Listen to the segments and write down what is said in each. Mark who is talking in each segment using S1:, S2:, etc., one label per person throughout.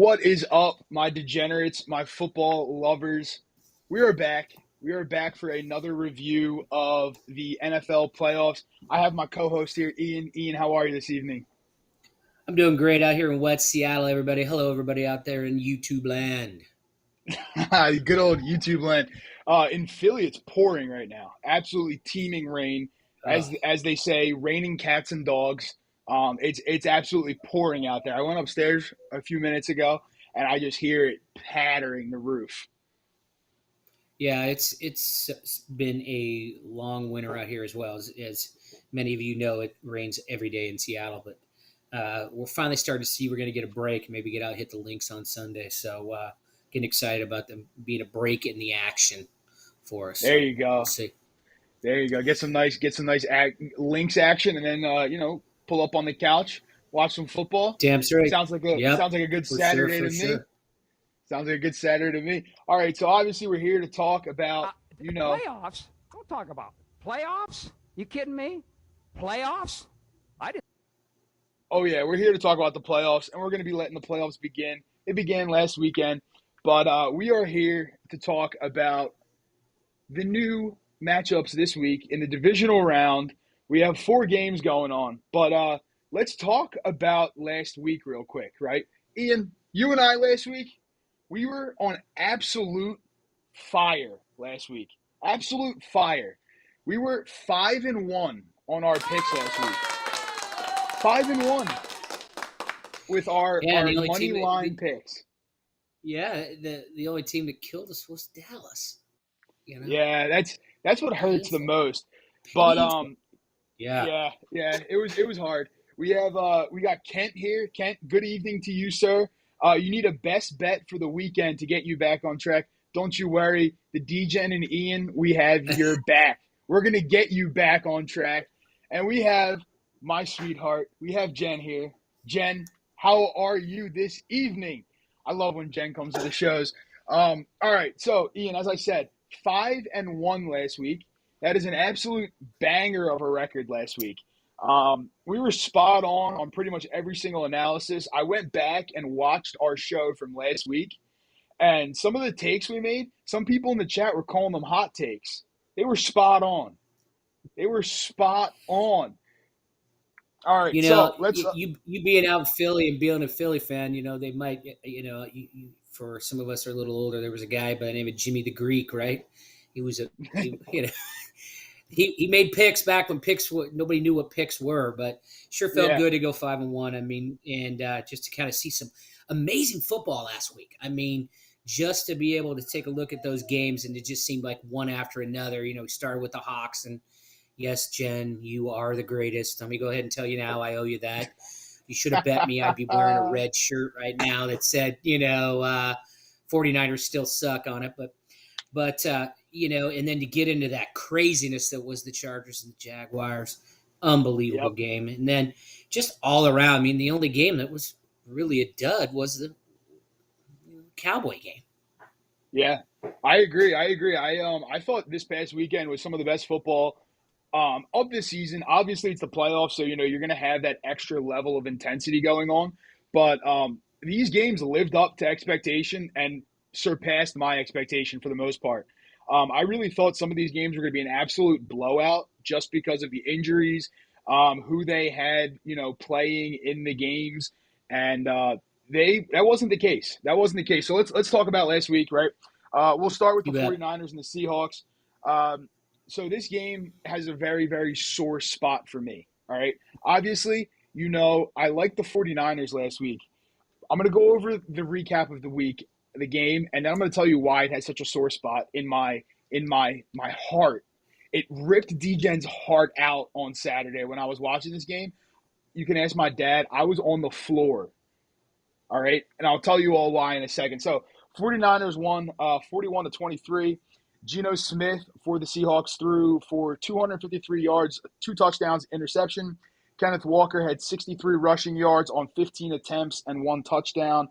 S1: What is up, my degenerates, my football lovers? We are back. We are back for another review of the NFL playoffs. I have my co-host here, Ian. Ian, how are you this evening?
S2: I'm doing great out here in wet Seattle, everybody. Hello, everybody out there in YouTube land.
S1: Good old YouTube land. In Philly, it's pouring right now. Absolutely teeming rain,
S2: Oh,
S1: as they say, raining cats and dogs. It's absolutely pouring out there. I went upstairs a few minutes ago, and I just hear it pattering the roof.
S2: yeah, it's been a long winter out here as well. As many of you know, it rains every day in Seattle, but we're finally starting to see we're going to get a break. Maybe get out, hit the links on Sunday. So getting excited about them being a break in the action for us.
S1: There
S2: So
S1: you
S2: we'll
S1: go.
S2: see.
S1: There you go. Get some nice links action, and then pull up on the couch, watch some football.
S2: Damn straight. Yep,
S1: Sounds like a good
S2: for sure,
S1: Saturday
S2: for
S1: to me.
S2: sure.
S1: Sounds like a good Saturday to me. All right, so obviously we're here to talk about
S3: Playoffs? Don't talk about playoffs. You kidding me? Playoffs? I didn't.
S1: oh yeah, we're here to talk about the playoffs, and we're going to be letting the playoffs begin. It began last weekend, but we are here to talk about the new matchups this week in the divisional round. We have 4 games going on, but let's talk about last week real quick, right? Ian, you and I last week, we were on absolute fire last week. Absolute fire. We were 5-1 on our picks last week. 5-1 with
S2: Yeah,
S1: our
S2: the only
S1: money
S2: team
S1: line picks.
S2: the only team that killed us was Dallas. You know,
S1: Yeah, that's what hurts the
S2: painful,
S1: most. But
S2: painful. Yeah.
S1: yeah, it was hard. We got Kent here. Kent, good evening to you, sir. You need a best bet for the weekend to get you back on track. Don't you worry, the DGen and Ian, we have your back. We're gonna get you back on track, and we have my sweetheart. We have Jen here. Jen, how are you this evening? I love when Jen comes to the shows. All right, so Ian, as I said, 5-1 last week. That is an absolute banger of a record last week. We were spot on pretty much every single analysis. I went back and watched our show from last week, and some of the takes we made, some people in the chat were calling them hot takes. They were spot on. They were spot on. All right,
S2: You know,
S1: so let's.
S2: you being out in Philly and being a Philly fan, they might, for some of us are a little older. There was a guy by the name of Jimmy the Greek, right? He was he made picks back when nobody knew what picks were, but sure felt
S1: Yeah,
S2: good to go 5-1. I mean, and just to kind of see some amazing football last week. I mean, just to be able to take a look at those games and it just seemed like one after another. Started with the Hawks and yes, Jen, you are the greatest. Let me go ahead and tell you now, I owe you that. You should have bet me I'd be wearing a red shirt right now that said, 49ers still suck on it. But and then to get into that craziness that was the Chargers and the Jaguars, unbelievable
S1: yep.
S2: game. And then just all around, I mean, the only game that was really a dud was the Cowboy game.
S1: Yeah, I agree. I thought this past weekend was some of the best football of this season. Obviously, it's the playoffs, so you're going to have that extra level of intensity going on. But these games lived up to expectation and surpassed my expectation for the most part. I really thought some of these games were going to be an absolute blowout just because of the injuries, who they had, playing in the games, and that wasn't the case. That wasn't the case. So let's talk about last week, right? We'll start with
S2: You
S1: the
S2: bet.
S1: 49ers and the Seahawks. So this game has a very, very sore spot for me. All right. Obviously, I liked the 49ers last week. I'm going to go over the recap of the game, and then I'm going to tell you why it has such a sore spot in my heart. It ripped DGen's heart out on Saturday when I was watching this game. You can ask my dad. I was on the floor. All right. And I'll tell you all why in a second. So 49ers won 41-23. Geno Smith for the Seahawks threw for 253 yards, 2 touchdowns, interception. Kenneth Walker had 63 rushing yards on 15 attempts and 1 touchdown.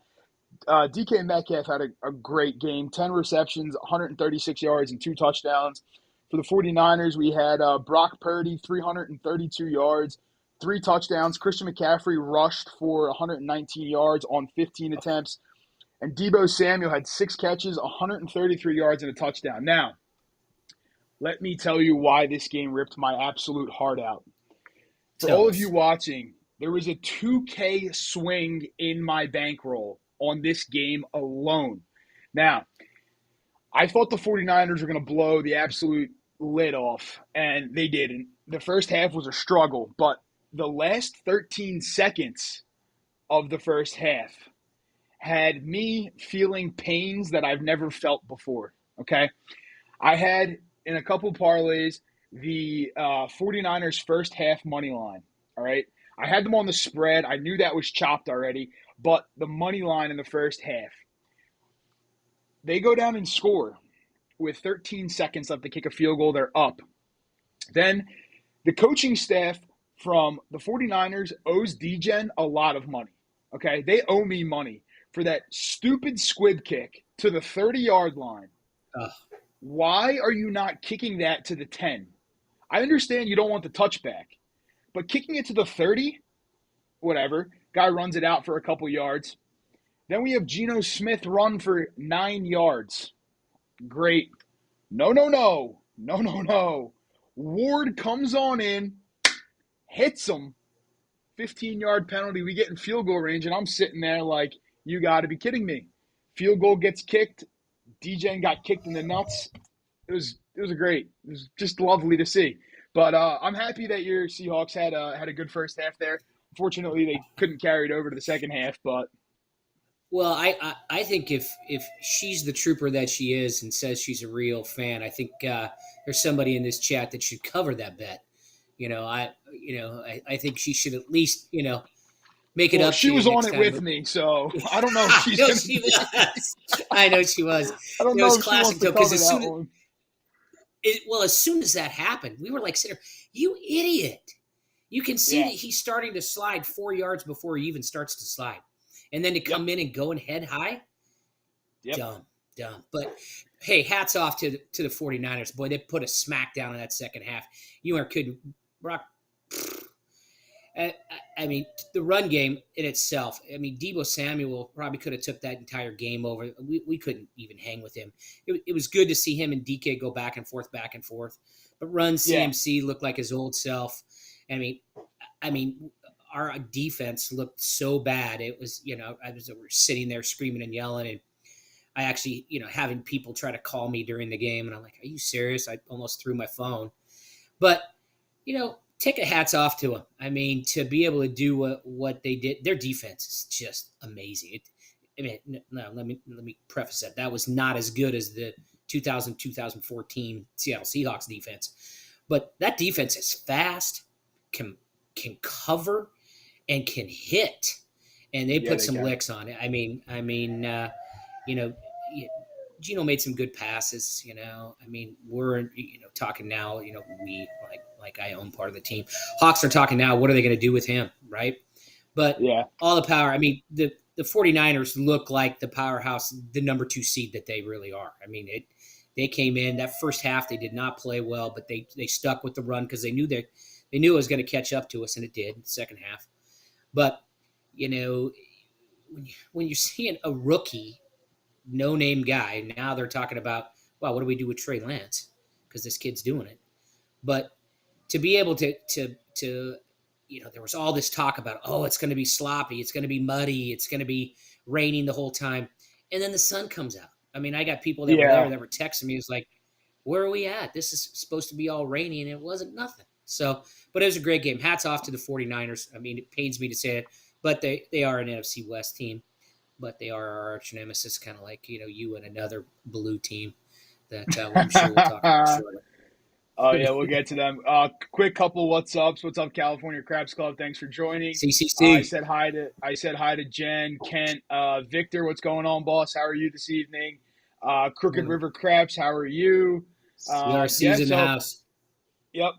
S1: DK Metcalf had a great game, 10 receptions, 136 yards, and 2 touchdowns. For the 49ers, we had Brock Purdy, 332 yards, 3 touchdowns. Christian McCaffrey rushed for 119 yards on 15 attempts. and Deebo Samuel had 6 catches, 133 yards, and a touchdown. Now, let me tell you why this game ripped my absolute heart out. For
S2: Tell
S1: all of you
S2: us.
S1: watching, there was a 2K swing in my bankroll on this game alone. Now, I thought the 49ers were going to blow the absolute lid off, and they didn't. The first half was a struggle, but the last 13 seconds of the first half had me feeling pains that I've never felt before, okay? I had, in a couple parlays, the 49ers first half money line, all right? I had them on the spread. I knew that was chopped already, but the money line in the first half, they go down and score with 13 seconds left to kick a field goal. They're up. Then the coaching staff from the 49ers owes DGen a lot of money, okay? They owe me money for that stupid squib kick to the 30-yard line.
S2: Ugh.
S1: Why are you not kicking that to the 10? I understand you don't want the touchback, but kicking it to the 30, whatever. Guy runs it out for a couple yards. Then we have Geno Smith run for 9 yards. Great. No. Ward comes on in, hits him, 15-yard penalty. We get in field goal range, and I'm sitting there like, you got to be kidding me. Field goal gets kicked. DGen got kicked in the nuts. It was great. It was just lovely to see. But I'm happy that your Seahawks had a good first half there. Unfortunately, they couldn't carry it over to the second half. But
S2: Well, I think if she's the trooper that she is and says she's a real fan, I think there's somebody in this chat that should cover that bet. I think she should at least make it up.
S1: She
S2: to
S1: was
S2: you
S1: on
S2: next
S1: it
S2: time.
S1: with me, so I don't know if she's
S2: I know
S1: gonna
S2: she was. I know she was.
S1: I don't
S2: It
S1: know
S2: was
S1: if she
S2: classic
S1: wants to
S2: though, because
S1: cover that one.
S2: as soon as that happened, we were like, sitting there, you idiot! You can see that he's starting to slide 4 yards before he even starts to slide, and then to come in and go and head high, dumb. But hey, hats off to the 49ers. Boy, they put a smack down in that second half. You aren't kidding, Brock. I mean, the run game in itself. I mean, Deebo Samuel probably could have took that entire game over. We couldn't even hang with him. It was good to see him and DK go back and forth. But run CMC looked like his old self. I mean, our defense looked so bad. It was, we're sitting there screaming and yelling, and I actually, having people try to call me during the game, and I'm like, "Are you serious?" I almost threw my phone, but take a hats off to them. I mean, to be able to do what they did, their defense is just amazing. Let me preface that. That was not as good as the 2014 Seattle Seahawks defense. But that defense is fast, can cover, and can hit. And they put some licks on it. Geno made some good passes, we're, talking now, we like I own part of the team. Hawks are talking now, what are they going to do with him, right? But all the power, the 49ers look like the powerhouse, the number 2 seed that they really are. They came in that first half, they did not play well, but they stuck with the run because they knew it was going to catch up to us, and it did in the second half. But, when you're seeing a rookie, no-name guy, now they're talking about, wow, what do we do with Trey Lance? Because this kid's doing it. But to be able to there was all this talk about, it's going to be sloppy, it's going to be muddy, it's going to be raining the whole time. And then the sun comes out. I got people that were there that were texting me. It's like, where are we at? This is supposed to be all rainy, and it wasn't nothing. So, but it was a great game. Hats off to the 49ers. It pains me to say it, but they are an NFC West team. But they are our arch nemesis, kind of like, you and another blue team that I'm sure we'll talk about shortly.
S1: Oh, yeah, we'll get to them. Quick couple what's ups. What's up, California Craps Club? Thanks for joining.
S2: CCC.
S1: I said hi to Jen, Kent, Victor. What's going on, boss? How are you this evening? Crooked River Craps, how are you?
S2: CRC's in the house.
S1: Yep.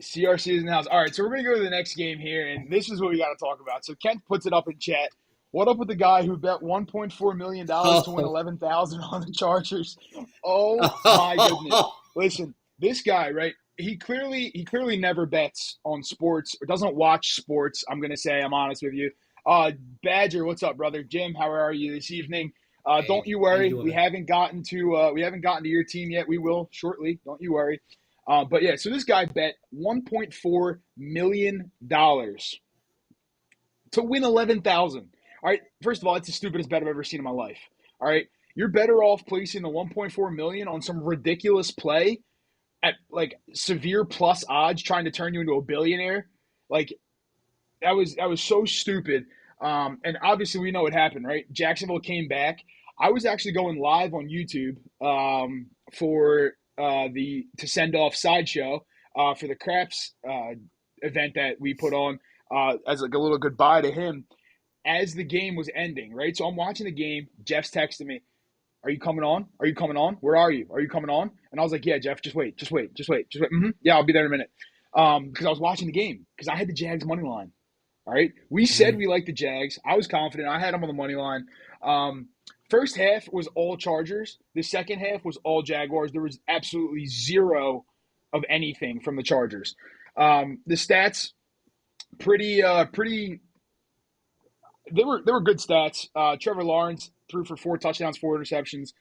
S1: CRC is in the house. All right, so we're going to go to the next game here, and this is what we got to talk about. So Kent puts it up in chat. What up with the guy who bet $1.4 million to win $11,000 on the Chargers? Oh my goodness! Listen, this guy, right? He clearly never bets on sports or doesn't watch sports. I'm gonna say, I'm honest with you. Badger, what's up, brother? Jim, how are you this evening? Don't
S2: Hey,
S1: you
S2: how you
S1: worry.
S2: doing,
S1: We
S2: man?
S1: haven't gotten to your team yet. We will shortly. Don't you worry. But yeah, so this guy bet $1.4 million to win 11,000. All right. First of all, it's the stupidest bet I've ever seen in my life. All right. You're better off placing the 1.4 million on some ridiculous play at like severe plus odds, trying to turn you into a billionaire. Like that was so stupid. And obviously we know what happened, right? Jacksonville came back. I was actually going live on YouTube for the to send off sideshow for the craps event that we put on as like a little goodbye to him as the game was ending, right? So I'm watching the game. Jeff's texting me, "Are you coming on? Are you coming on? Where are you? Are you coming on?" And I was like, "Yeah, Jeff, just wait, just wait, just wait, just wait. Yeah, I'll be there in a minute." Because I was watching the game because I had the Jags money line. All right, we said
S2: Mm-hmm.
S1: we liked the Jags. I was confident. I had them on the money line. Um, First half was all Chargers. The second half was all Jaguars. There was absolutely zero of anything from the Chargers. The stats pretty they were good stats. Trevor Lawrence threw for 4 touchdowns, 4 interceptions.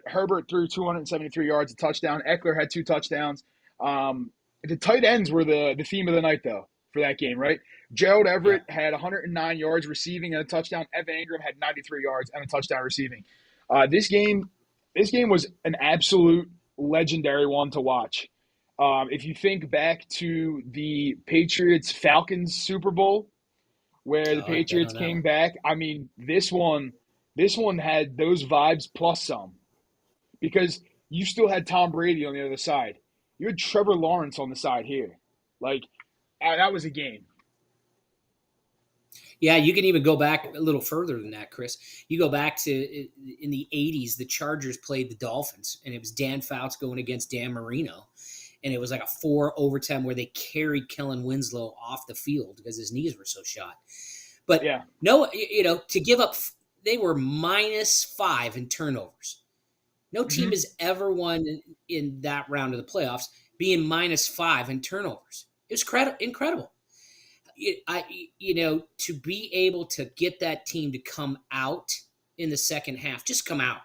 S1: Herbert threw 273 yards, a touchdown. Eckler had 2 touchdowns. The tight ends were the theme of the night, though, for that game, right? Gerald
S2: Yeah.
S1: Everett had 109 yards receiving and a touchdown. Evan Ingram had 93 yards and a touchdown receiving. This game was an absolute legendary one to watch. If you think back to the Patriots Falcons Super Bowl, where the
S2: Oh, I'd bet
S1: Patriots
S2: on that
S1: came
S2: one.
S1: back. I mean, this one had those vibes plus some because you still had Tom Brady on the other side. You had Trevor Lawrence on the side here. Like that was a game.
S2: Yeah, you can even go back a little further than that, Chris. You go back to in the '80s, the Chargers played the Dolphins, and it was Dan Fouts going against Dan Marino, and it was like a 4 overtime where they carried Kellen Winslow off the field because his knees were so shot. But
S1: Yeah.
S2: no, to give up, they were -5 in turnovers. No team
S1: Mm-hmm.
S2: has ever won in that round of the playoffs being -5 in turnovers. It was incredible. To be able to get that team to come out in the second half, just come out,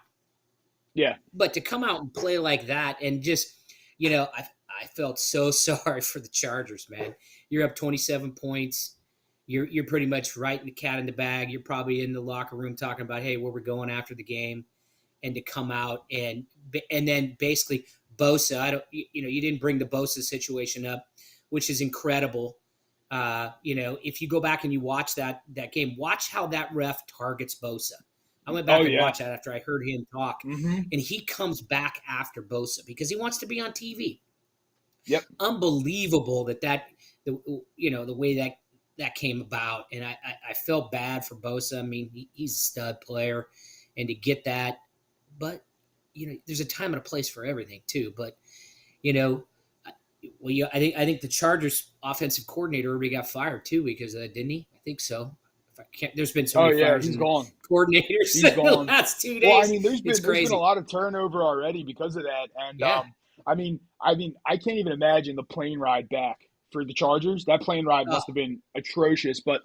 S1: Yeah.
S2: but to come out and play like that and just, I felt so sorry for the Chargers, man. You're up 27 points. You're pretty much right in the cat in the bag. You're probably in the locker room talking about, hey, where we're going after the game, and to come out and then basically Bosa. You didn't bring the Bosa situation up, which is incredible. If you go back and you watch that game, watch how that ref targets Bosa. I went
S1: Oh
S2: back and
S1: yeah.
S2: watched that after I heard him talk,
S1: Mm-hmm.
S2: and he comes back after Bosa because he wants to be on TV.
S1: Yep.
S2: Unbelievable the way that came about, and I felt bad for Bosa. I mean, he's a stud player, and to get that, but there's a time and a place for everything too. But you know, I think the Chargers offensive coordinator already got fired too because of that, didn't he? I think so. If I can't, there's been so
S1: Oh
S2: many
S1: yeah.
S2: fires
S1: He's
S2: in the
S1: gone.
S2: coordinators
S1: He's
S2: in the
S1: gone.
S2: last 2
S1: Well, I
S2: days.
S1: mean, there's
S2: It's
S1: been there's been a
S2: crazy.
S1: lot of turnover already because of that, and
S2: Yeah.
S1: I can't even imagine the plane ride back for the Chargers. That plane ride
S2: Oh,
S1: must have been atrocious. But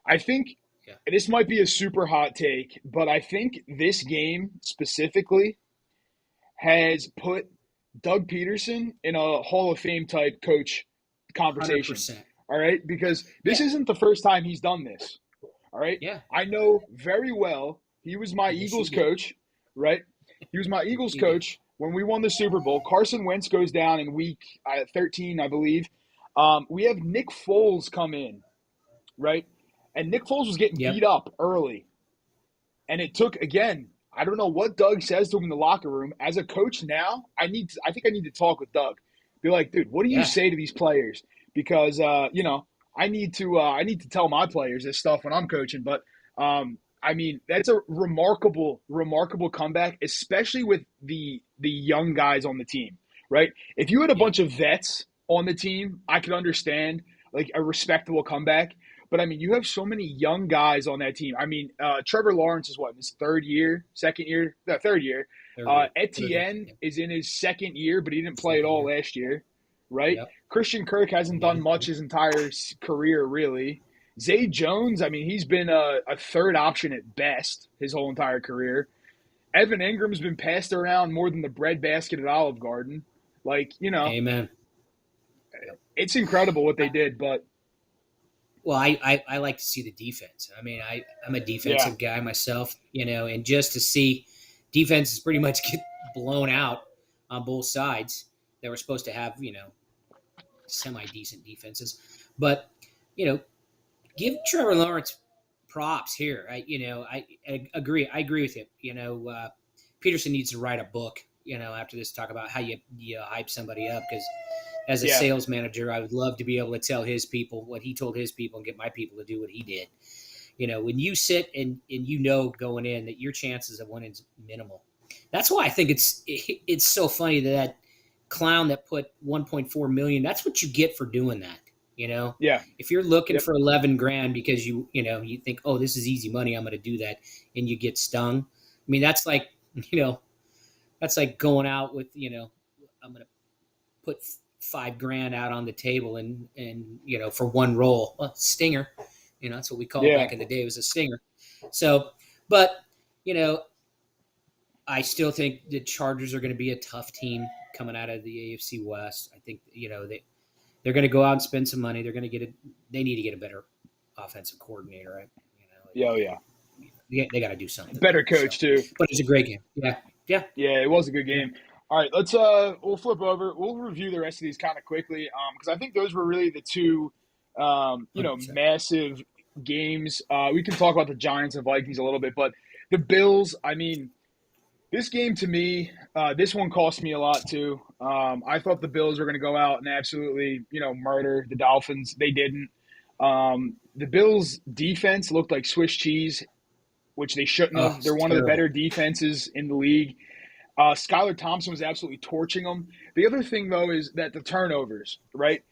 S1: I think
S2: yeah.
S1: this might be a super hot take, but I think this game specifically has put Doug Peterson in a Hall of Fame type coach
S2: hundred
S1: conversation.
S2: percent.
S1: All right, because this
S2: Yeah.
S1: isn't the first time he's done this. All right.
S2: Yeah.
S1: I know very well he was my
S2: Yes, you
S1: Eagles
S2: do.
S1: coach, right? He was my Eagles
S2: You do.
S1: coach when we won the Super Bowl. Carson Wentz goes down in week 13, I believe. We have Nick Foles come in, right? And Nick Foles was getting beat
S2: Yep.
S1: up early. And it took, again, I don't know what Doug says to him in the locker room. As a coach now, I think I need to talk with Doug. Be like, dude, what do you
S2: Yeah.
S1: say to these players? Because I need to tell my players this stuff when I'm coaching. But I mean, that's a remarkable comeback, especially with the young guys on the team, right? If you had a
S2: Yeah.
S1: bunch of vets on the team, I could understand like a respectable comeback. But I mean, you have so many young guys on that team. I mean, Trevor Lawrence is what, in his third year, second year, no, third year.
S2: Third year.
S1: Etienne
S2: Yep.
S1: is in his second year, but he didn't play at
S2: Second
S1: all
S2: year.
S1: last year, right?
S2: Yep.
S1: Christian Kirk hasn't done much his entire career, really. Zay Jones, I mean, he's been a third option at best his whole entire career. Evan Ingram's been passed around more than the breadbasket at Olive Garden. Like,
S2: Amen. Yep.
S1: it's incredible what they did, but
S2: Well, I like to see the defense. I mean, I'm a
S1: yeah,
S2: defensive guy myself, and just to see defenses pretty much get blown out on both sides that were supposed to have, semi-decent defenses. But, you know, give Trevor Lawrence props here. I agree. I agree with him. Peterson needs to write a book, after this, talk about how you hype somebody up, because as a
S1: yeah,
S2: sales manager, I would love to be able to tell his people what he told his people and get my people to do what he did. When you sit and going in that your chances of winning is minimal. That's why I think it's so funny that clown that put 1.4 million, that's what you get for doing that.
S1: yeah,
S2: If you're looking
S1: yep,
S2: for 11 grand because you think, oh, this is easy money, I'm going to do that, and you get stung. I mean, that's like, that's like going out with, I'm going to put 5 grand out on the table and for one roll, stinger, that's what we called
S1: yeah.
S2: back in the day. It was a stinger. So, but I still think the Chargers are going to be a tough team coming out of the AFC West. I think they're going to go out and spend some money. They're going to get it. They need to get a better offensive coordinator, right?
S1: Yeah, oh, yeah.
S2: They got to do something.
S1: Better coach too.
S2: But it's a great game. Yeah.
S1: Yeah, it was a good game. All right, let's we'll flip over. We'll review the rest of these kind of quickly because I think those were really the two
S2: 100%.
S1: massive games. We can talk about the Giants and Vikings a little bit, but the Bills, I mean, this game to me, this one cost me a lot too. I thought the Bills were going to go out and absolutely, murder the Dolphins. They didn't. The Bills' defense looked like Swiss cheese, which they shouldn't have. They're one of the better defenses in the league. Skylar Thompson was absolutely torching them. The other thing, though, is that the turnovers, right?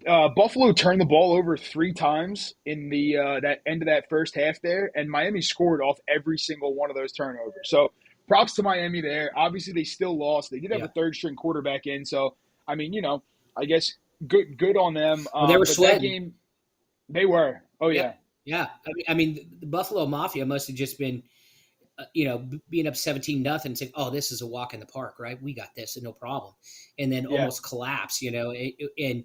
S1: Buffalo turned the ball over 3 times in the that end of that first half there, and Miami scored off every single one of those turnovers. So props to Miami there. Obviously, they still lost. They did have a third-string quarterback in, so I mean, I guess good on them.
S2: Well, they were
S1: but
S2: sweating.
S1: that game, they were. Oh yeah,
S2: yeah. I mean, the Buffalo Mafia must have just been, being up 17-0, saying, "Oh, this is a walk in the park, right? We got this, and no problem," and then almost collapse. And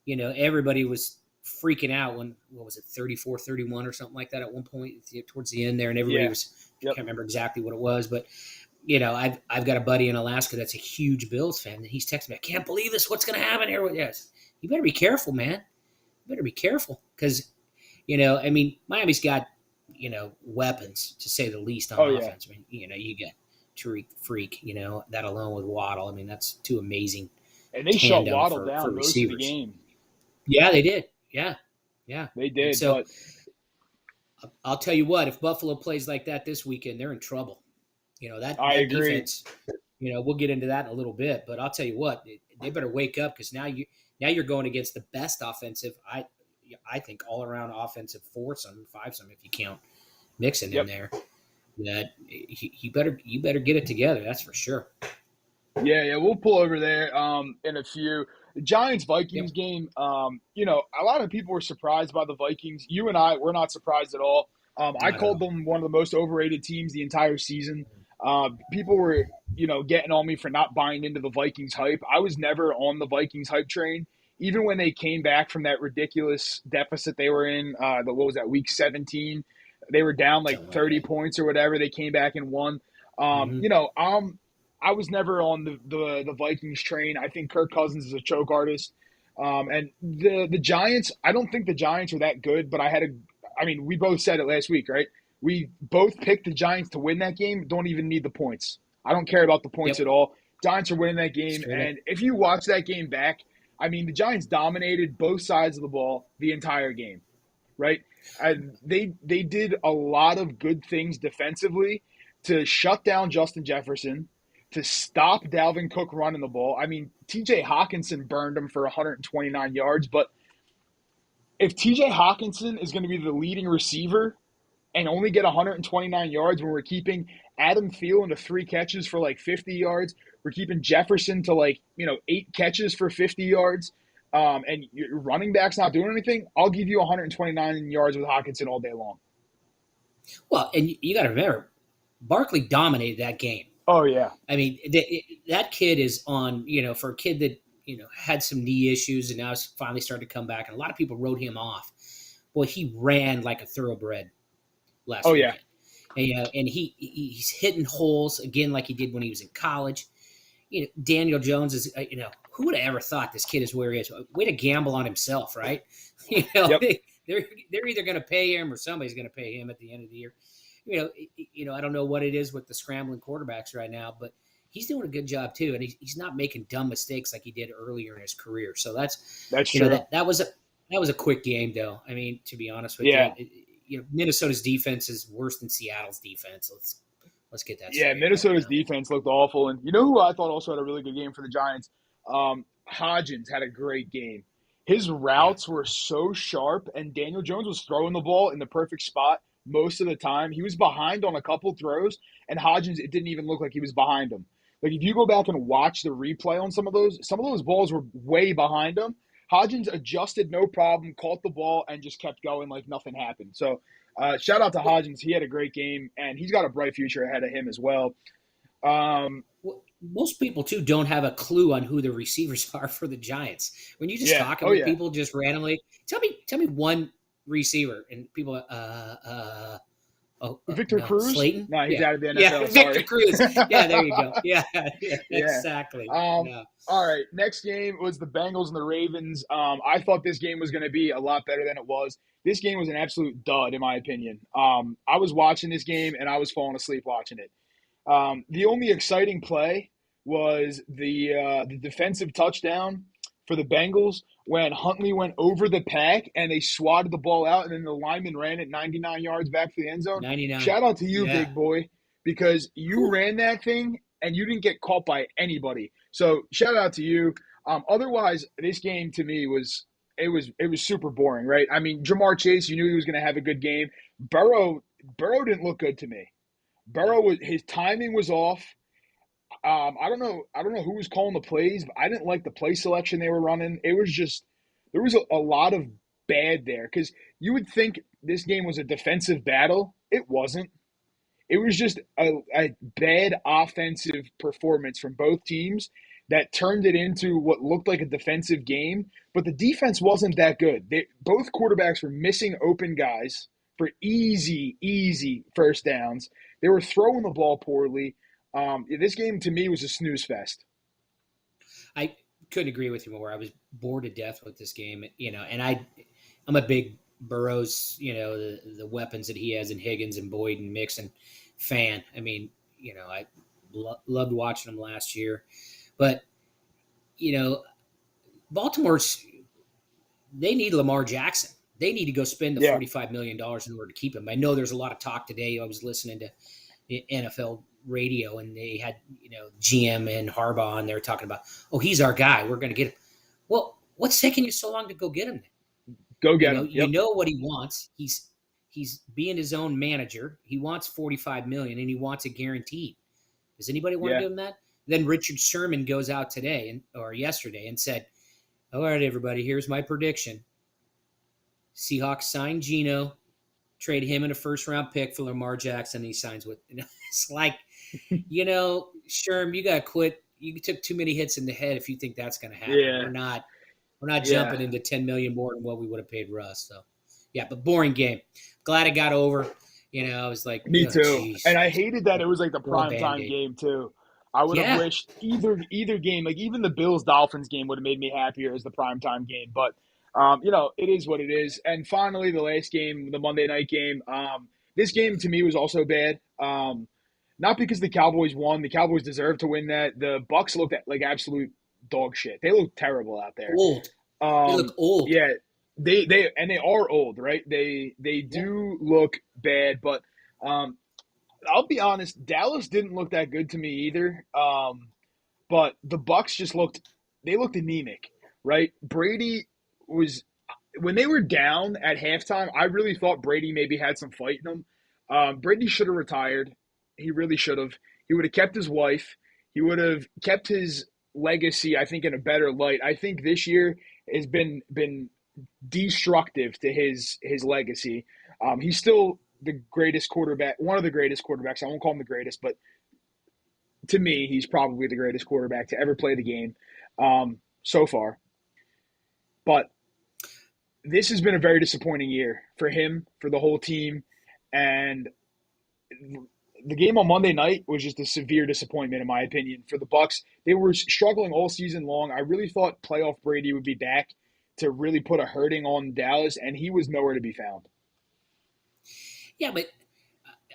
S2: everybody was freaking out when, what was it, 34-31 or something like that at one point towards the end there, and everybody was, I can't remember exactly what it was, but I've got a buddy in Alaska that's a huge Bills fan, and he's texting me, "I can't believe this. What's going to happen here?" Yes, you better be careful, man. You better be careful because, I mean, Miami's got, weapons to say the least on offense. I mean, you get Tariq Freak, that alone with Waddle. I mean, that's 2 amazing.
S1: And they shut Waddle down most of the game.
S2: Yeah, they did. Yeah.
S1: They did.
S2: And so I'll tell you what, if Buffalo plays like that this weekend, they're in trouble. That
S1: agree.
S2: Defense, we'll get into that in a little bit, but I'll tell you what, they better wake up because now you're going against the best offensive, I think, all around offensive foursome, fivesome, if you count Mixon in there. That you better get it together. That's for sure.
S1: Yeah, we'll pull over there in a few. The Giants-Vikings game, a lot of people were surprised by the Vikings. You and I were not surprised at all. I called them one of the most overrated teams the entire season. People were, getting on me for not buying into the Vikings hype. I was never on the Vikings hype train. Even when they came back from that ridiculous deficit they were in, what was that, week 17? They were down like 30 points or whatever. They came back and won. I was never on the Vikings train. I think Kirk Cousins is a choke artist. And the Giants, I don't think the Giants are that good, but we both said it last week, right? We both picked the Giants to win that game. Don't even need the points. I don't care about the points at all. Giants are winning that game. And if you watch that game back, the Giants dominated both sides of the ball the entire game, right? They did a lot of good things defensively to shut down Justin Jefferson, to stop Dalvin Cook running the ball. TJ Hawkinson burned him for 129 yards, but if TJ Hawkinson is going to be the leading receiver and only get 129 yards when we're keeping Adam Thielen to 3 catches for like 50 yards, we're keeping Jefferson to 8 catches for 50 yards, and your running back's not doing anything, I'll give you 129 yards with Hawkinson all day long.
S2: Well, and you got to remember, Barkley dominated that game.
S1: Oh yeah,
S2: I mean, that kid is on, for a kid that, had some knee issues and now is finally starting to come back. And a lot of people wrote him off. Boy, he ran like a thoroughbred last
S1: oh
S2: weekend.
S1: yeah.
S2: And he's hitting holes again like he did when he was in college. Daniel Jones is, who would have ever thought this kid is where he is? Way to gamble on himself, right?
S1: Yep.
S2: They're either going to pay him or somebody's going to pay him at the end of the year. I don't know what it is with the scrambling quarterbacks right now, but he's doing a good job too, and he's not making dumb mistakes like he did earlier in his career. So that's
S1: true.
S2: That was a quick game, though. I mean, to be honest with you, Minnesota's defense is worse than Seattle's defense. Let's get that.
S1: Yeah, Minnesota's defense looked awful, and you know who I thought also had a really good game for the Giants? Hodgins had a great game. His routes were so sharp, and Daniel Jones was throwing the ball in the perfect spot most of the time. He was behind on a couple throws, and Hodgins, it didn't even look like he was behind him. Like if you go back and watch the replay on some of those balls were way behind him. Hodgins adjusted no problem, caught the ball, and just kept going like nothing happened. So shout out to Hodgins. He had a great game, and he's got a bright future ahead of him as well.
S2: Most people, too, don't have a clue on who the receivers are for the Giants. When you just talking with people just randomly, tell me one receiver, and people
S1: Victor Cruz?
S2: Slayton?
S1: No, he's out of the NFL.
S2: Yeah, Victor Cruz. Yeah, there you go. Yeah, exactly.
S1: All right, next game was the Bengals and the Ravens. I thought this game was going to be a lot better than it was. This game was an absolute dud, in my opinion. I was watching this game, and I was falling asleep watching it. The only exciting play was the defensive touchdown for the Bengals when Huntley went over the pack and they swatted the ball out, and then the lineman ran it 99 yards back to the end zone.
S2: 99.
S1: Shout out to you, big boy, because you ran that thing and you didn't get caught by anybody. So shout out to you. Otherwise, this game to me was super boring, right? I mean, Jamar Chase, you knew he was going to have a good game. Burrow didn't look good to me. His timing was off. I don't know who was calling the plays, but I didn't like the play selection they were running. It was just there was a lot of bad there because you would think this game was a defensive battle. It wasn't. It was just a bad offensive performance from both teams that turned it into what looked like a defensive game. But the defense wasn't that good. Both quarterbacks were missing open guys for easy first downs. They were throwing the ball poorly. This game, to me, was a snooze fest.
S2: I couldn't agree with you more. I was bored to death with this game, and I'm a big Burrows, the weapons that he has in Higgins and Boyd and Mixon fan. I mean, I loved watching him last year. But, Baltimore's – they need Lamar Jackson. They need to go spend the $45 million in order to keep him. I know there's a lot of talk today. I was listening to the NFL radio, and they had, GM and Harbaugh on there talking about, oh, he's our guy. We're going to get him. Well, what's taking you so long to go get him?
S1: Go get him. Yep.
S2: You know what he wants. He's being his own manager. He wants $45 million, and he wants it guaranteed. Does anybody want to give him that? Then Richard Sherman goes out today or yesterday and said, all right, everybody, here's my prediction. Seahawks sign Geno, trade him in a first-round pick for Lamar Jackson, and he signs with – it's like, Sherm, you got to quit. You took too many hits in the head if you think that's going to happen.
S1: Yeah.
S2: We're not jumping into $10 million more than what we would have paid Russ. So, but boring game. Glad it got over. I was like,
S1: me too.
S2: Geez.
S1: And I hated that it was like the primetime game too. I would have wished either game, like even the Bills-Dolphins game would have made me happier as the primetime game. But, it is what it is. And finally, the last game, the Monday night game, this game to me was also bad. Not because the Cowboys won. The Cowboys deserved to win that. The Bucs looked like absolute dog shit. They look terrible out there.
S2: Old. They look old.
S1: Yeah, they are old, right? They do look bad, but I'll be honest, Dallas didn't look that good to me either. But the Bucs just looked anemic, right? Brady was when they were down at halftime, I really thought Brady maybe had some fight in him. Brady should have retired. He really should have. He would have kept his wife. He would have kept his legacy, I think, in a better light. I think this year has been destructive to his legacy. He's still the greatest quarterback, one of the greatest quarterbacks. I won't call him the greatest, but to me, he's probably the greatest quarterback to ever play the game so far. But this has been a very disappointing year for him, for the whole team, and the game on Monday night was just a severe disappointment, in my opinion, for the Bucs. They were struggling all season long. I really thought playoff Brady would be back to really put a hurting on Dallas, and he was nowhere to be found.
S2: Yeah, but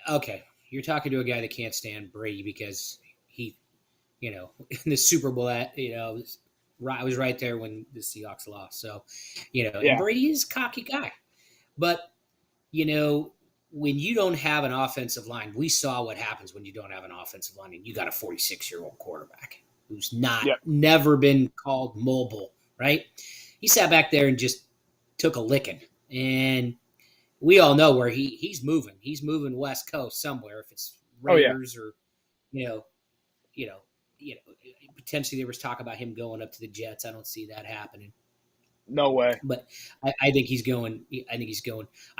S2: okay, you're talking to a guy that can't stand Brady because he, in the Super Bowl, I was right there when the Seahawks lost. So, and Brady is a cocky guy. But, when you don't have an offensive line, we saw what happens when you don't have an offensive line and you got a 46-year-old quarterback who's never been called mobile, right? He sat back there and just took a licking. And we all know where he's moving. He's moving West Coast somewhere. If it's Raiders or, potentially there was talk about him going up to the Jets. I don't see that happening.
S1: No way.
S2: But I think he's going. I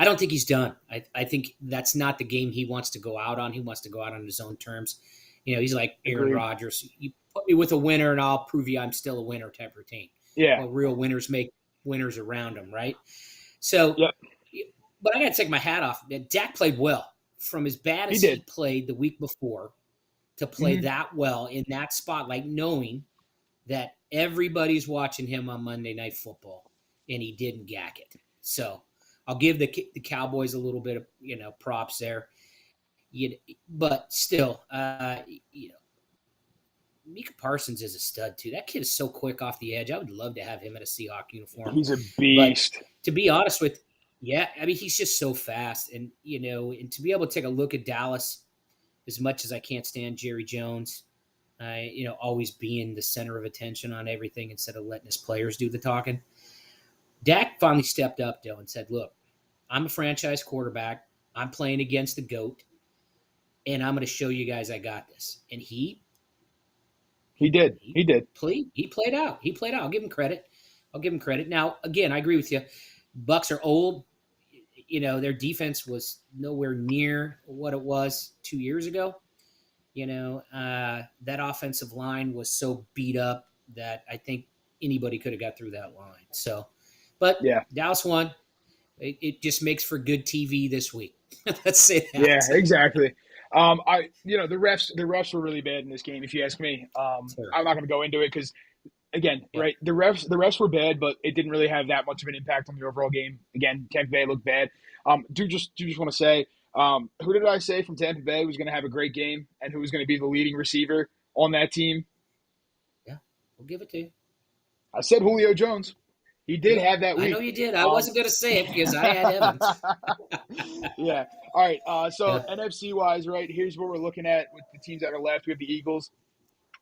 S2: don't think he's done. I think that's not the game he wants to go out on. He wants to go out on his own terms. He's like Aaron Rodgers. You put me with a winner and I'll prove you I'm still a winner type of thing.
S1: Yeah.
S2: Well, real winners make winners around them, right? So, but I got to take my hat off. Dak played well. From as bad as he played the week before to play that well in that spotlight, knowing that everybody's watching him on Monday Night Football, and he didn't gack it. So I'll give the Cowboys a little bit of props there. But still, Micah Parsons is a stud too. That kid is so quick off the edge. I would love to have him in a Seahawk uniform.
S1: He's a beast.
S2: But to be honest with, he's just so fast, and and to be able to take a look at Dallas, as much as I can't stand Jerry Jones. Always being the center of attention on everything instead of letting his players do the talking. Dak finally stepped up, though, and said, look, I'm a franchise quarterback. I'm playing against the GOAT, and I'm going to show you guys I got this. And he did. He played out. I'll give him credit. Now, again, I agree with you. Bucs are old. Their defense was nowhere near what it was 2 years ago. That offensive line was so beat up that I think anybody could have got through that line. So, but Dallas won. It just makes for good TV this week. Let's say that.
S1: Yeah, exactly. The refs were really bad in this game, if you ask me.
S2: Sure.
S1: I'm not going to go into it because, again, right, the refs were bad, but it didn't really have that much of an impact on the overall game. Again, Tampa Bay looked bad. Do just want to say, who did I say from Tampa Bay was going to have a great game and who was going to be the leading receiver on that team?
S2: Yeah, we'll give it to you.
S1: I said Julio Jones. He did have that week.
S2: I know you did. I wasn't going to say it because I had Evans.
S1: Yeah. All right. NFC-wise, right, here's what we're looking at with the teams that are left. We have the Eagles.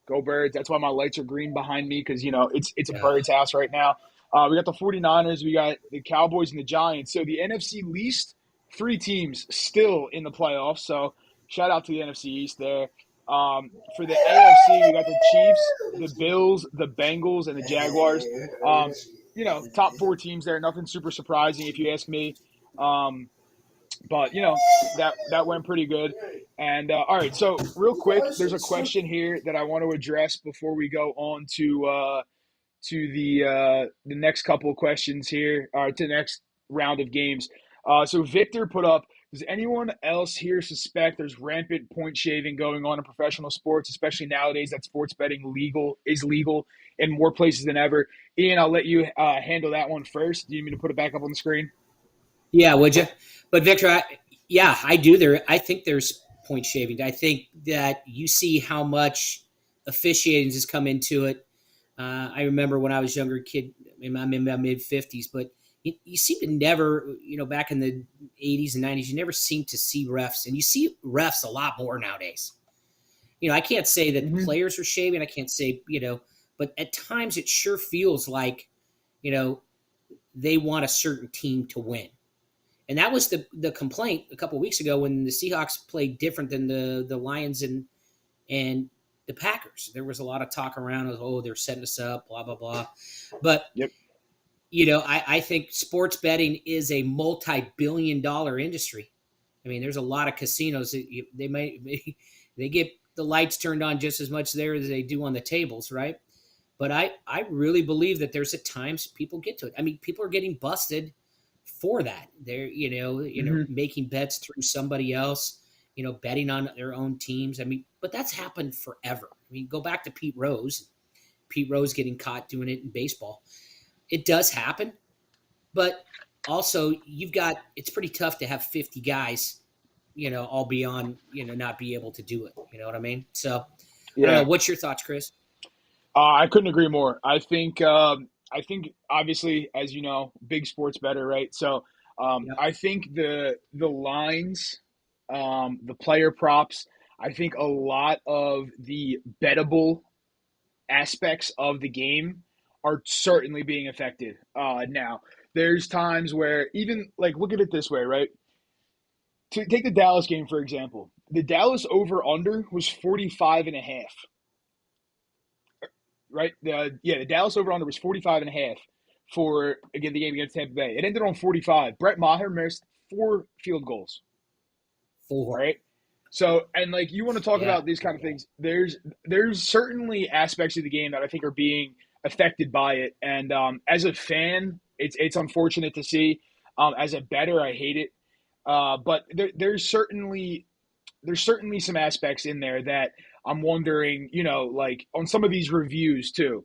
S1: Go Birds. That's why my lights are green behind me because, it's a Birds house right now. We got the 49ers. We got the Cowboys and the Giants. So the NFC least 3 teams still in the playoffs. So shout out to the NFC East there. For the AFC, we got the Chiefs, the Bills, the Bengals, and the Jaguars. Top 4 teams there. Nothing super surprising if you ask me. But that went pretty good. And all right, so real quick, there's a question here that I want to address before we go on to the next couple of questions here, or to the next round of games. So Victor put up, does anyone else here suspect there's rampant point shaving going on in professional sports, especially nowadays that sports betting is legal in more places than ever? Ian, I'll let you handle that one first. Do you need me to put it back up on the screen?
S2: Yeah, would you? But Victor, I do. I think there's point shaving. I think that you see how much officiating has come into it. I remember when I was a younger kid, I'm in my mid-50s, but you seem to never, back in the 80s and 90s, you never seem to see refs. And you see refs a lot more nowadays. I can't say that the players are shaving. I can't say, but at times it sure feels like, they want a certain team to win. And that was the complaint a couple of weeks ago when the Seahawks played different than the Lions and the Packers. There was a lot of talk around of, they're setting us up, blah, blah, blah. But I think sports betting is a multi-billion-dollar industry. I mean, there's a lot of casinos that they might they get the lights turned on just as much there as they do on the tables, right? But I really believe that there's at times people get to it. I mean, people are getting busted for that. They're
S1: Mm-hmm.
S2: making bets through somebody else, betting on their own teams. I mean, but that's happened forever. I mean, go back to Pete Rose. Pete Rose getting caught doing it in baseball. It does happen, but also it's pretty tough to have 50 guys, all be on, not be able to do it. You know what I mean? So I don't know.
S1: Yeah.
S2: What's your thoughts, Chris?
S1: I couldn't agree more. I think obviously, as you know, big sports better, right? So
S2: Yep.
S1: I think the lines, the player props, I think a lot of the bettable aspects of the game are certainly being affected. Now, there's times where even like look at it this way, right? To take the Dallas game for example, the Dallas over under was 45 and a half, right? The Dallas over under was 45 and a half for again the game against Tampa Bay. It ended on 45. Brett Maher missed 4 field goals. All
S2: 4.
S1: right. So and like you want to talk
S2: Yeah.
S1: about these kind of things, there's certainly aspects of the game that I think are being affected by it. And as a fan, it's unfortunate to see. As a bettor, I hate it. But there's certainly some aspects in there that I'm wondering, like on some of these reviews too.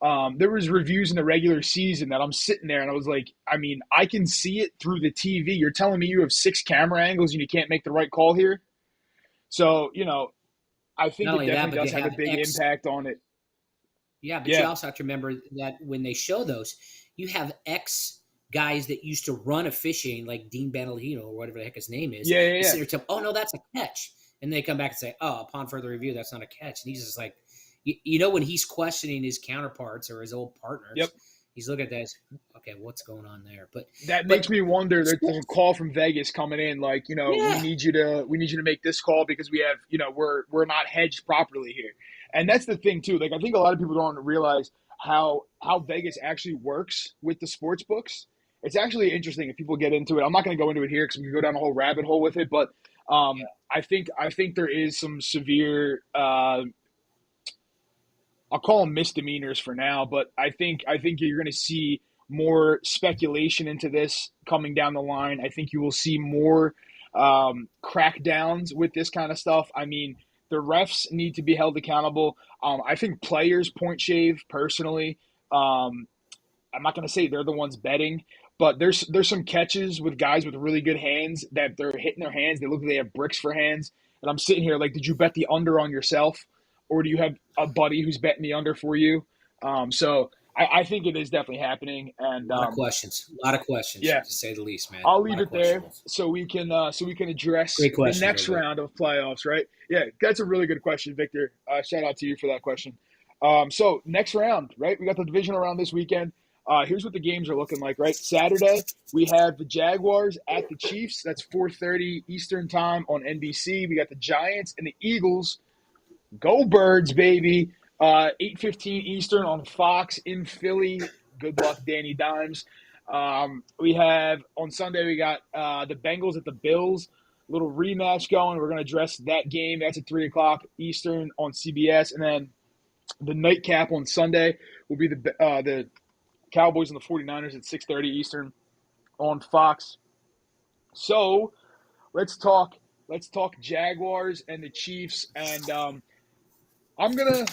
S1: There was reviews in the regular season that I'm sitting there and I was like, I mean, I can see it through the TV. You're telling me you have 6 camera angles and you can't make the right call here? So, I think
S2: Not
S1: it
S2: only that,
S1: definitely
S2: but they
S1: does have a
S2: have
S1: big
S2: X.
S1: impact on it.
S2: Yeah, but you
S1: Yeah.
S2: also have to remember that when they show those, you have X guys that used to run officiating, like Dean Banalino or whatever the heck his name is.
S1: Yeah, yeah,
S2: You
S1: yeah.
S2: sit there and tell, oh no, that's a catch, and they come back and say, oh, upon further review, that's not a catch. And he's just like, when he's questioning his counterparts or his old partners,
S1: Yep.
S2: he's looking at that as, okay, what's going on there?
S1: That
S2: But
S1: makes me wonder. There's a call from Vegas coming in, like we
S2: yeah,
S1: need you to make this call because we have we're not hedged properly here, and that's the thing too. Like I think a lot of people don't realize how Vegas actually works with the sports books. It's actually interesting if people get into it. I'm not going to go into it here because we can go down a whole rabbit hole with it, but I think there is some severe I'll call them misdemeanors for now, but I think you're going to see more speculation into this coming down the line. I think you will see more crackdowns with this kind of stuff. I mean, the refs need to be held accountable. I think players point shave personally. Um, I'm not going to say they're the ones betting, but there's some catches with guys with really good hands that they're hitting their hands. They look like they have bricks for hands, and I'm sitting here like, did you bet the under on yourself, or do you have a buddy who's betting the under for you? So I think it is definitely happening, and
S2: a lot of questions
S1: yeah,
S2: to say the least, man.
S1: I'll
S2: A lot
S1: leave
S2: of
S1: it there
S2: questions.
S1: so we can address
S2: Great
S1: the
S2: questions, by
S1: next
S2: the way.
S1: round of playoffs, right? Yeah, that's a really good question, Victor. Shout out to you for that question. So next round, right? We got the divisional round this weekend. Here's what the games are looking like, right? Saturday, we have the Jaguars at the Chiefs. That's 4:30 Eastern time on NBC. We got the Giants and the Eagles. Go Birds, baby. 8:15 Eastern on Fox in Philly. Good luck, Danny Dimes. We have on Sunday we got the Bengals at the Bills. Little rematch going. We're going to address that game. That's at 3 o'clock Eastern on CBS, and then the nightcap on Sunday will be the Cowboys and the 49ers at 6:30 Eastern on Fox. So let's talk Jaguars and the Chiefs, and I'm gonna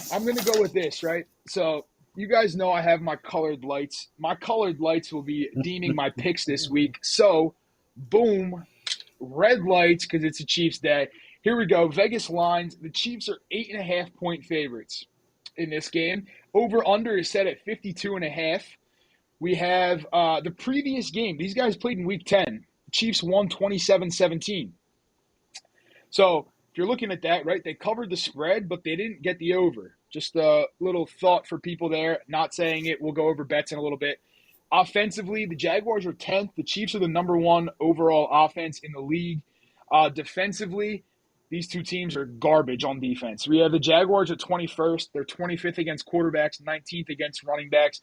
S1: go with this, right? So you guys know I have my colored lights. My colored lights will be deeming my picks this week. So boom, red lights because it's a Chiefs day. Here we go. Vegas lines. The Chiefs are 8.5 point favorites in this game. Over under is set at 52.5. We have the previous game. These guys played in week 10. Chiefs won 27-17. So if you're looking at that, right, they covered the spread, but they didn't get the over. Just a little thought for people there. Not saying it. We'll go over bets in a little bit. Offensively, the Jaguars are 10th. The Chiefs are the number one overall offense in the league. Defensively, these two teams are garbage on defense. We have the Jaguars at 21st. They're 25th against quarterbacks, 19th against running backs.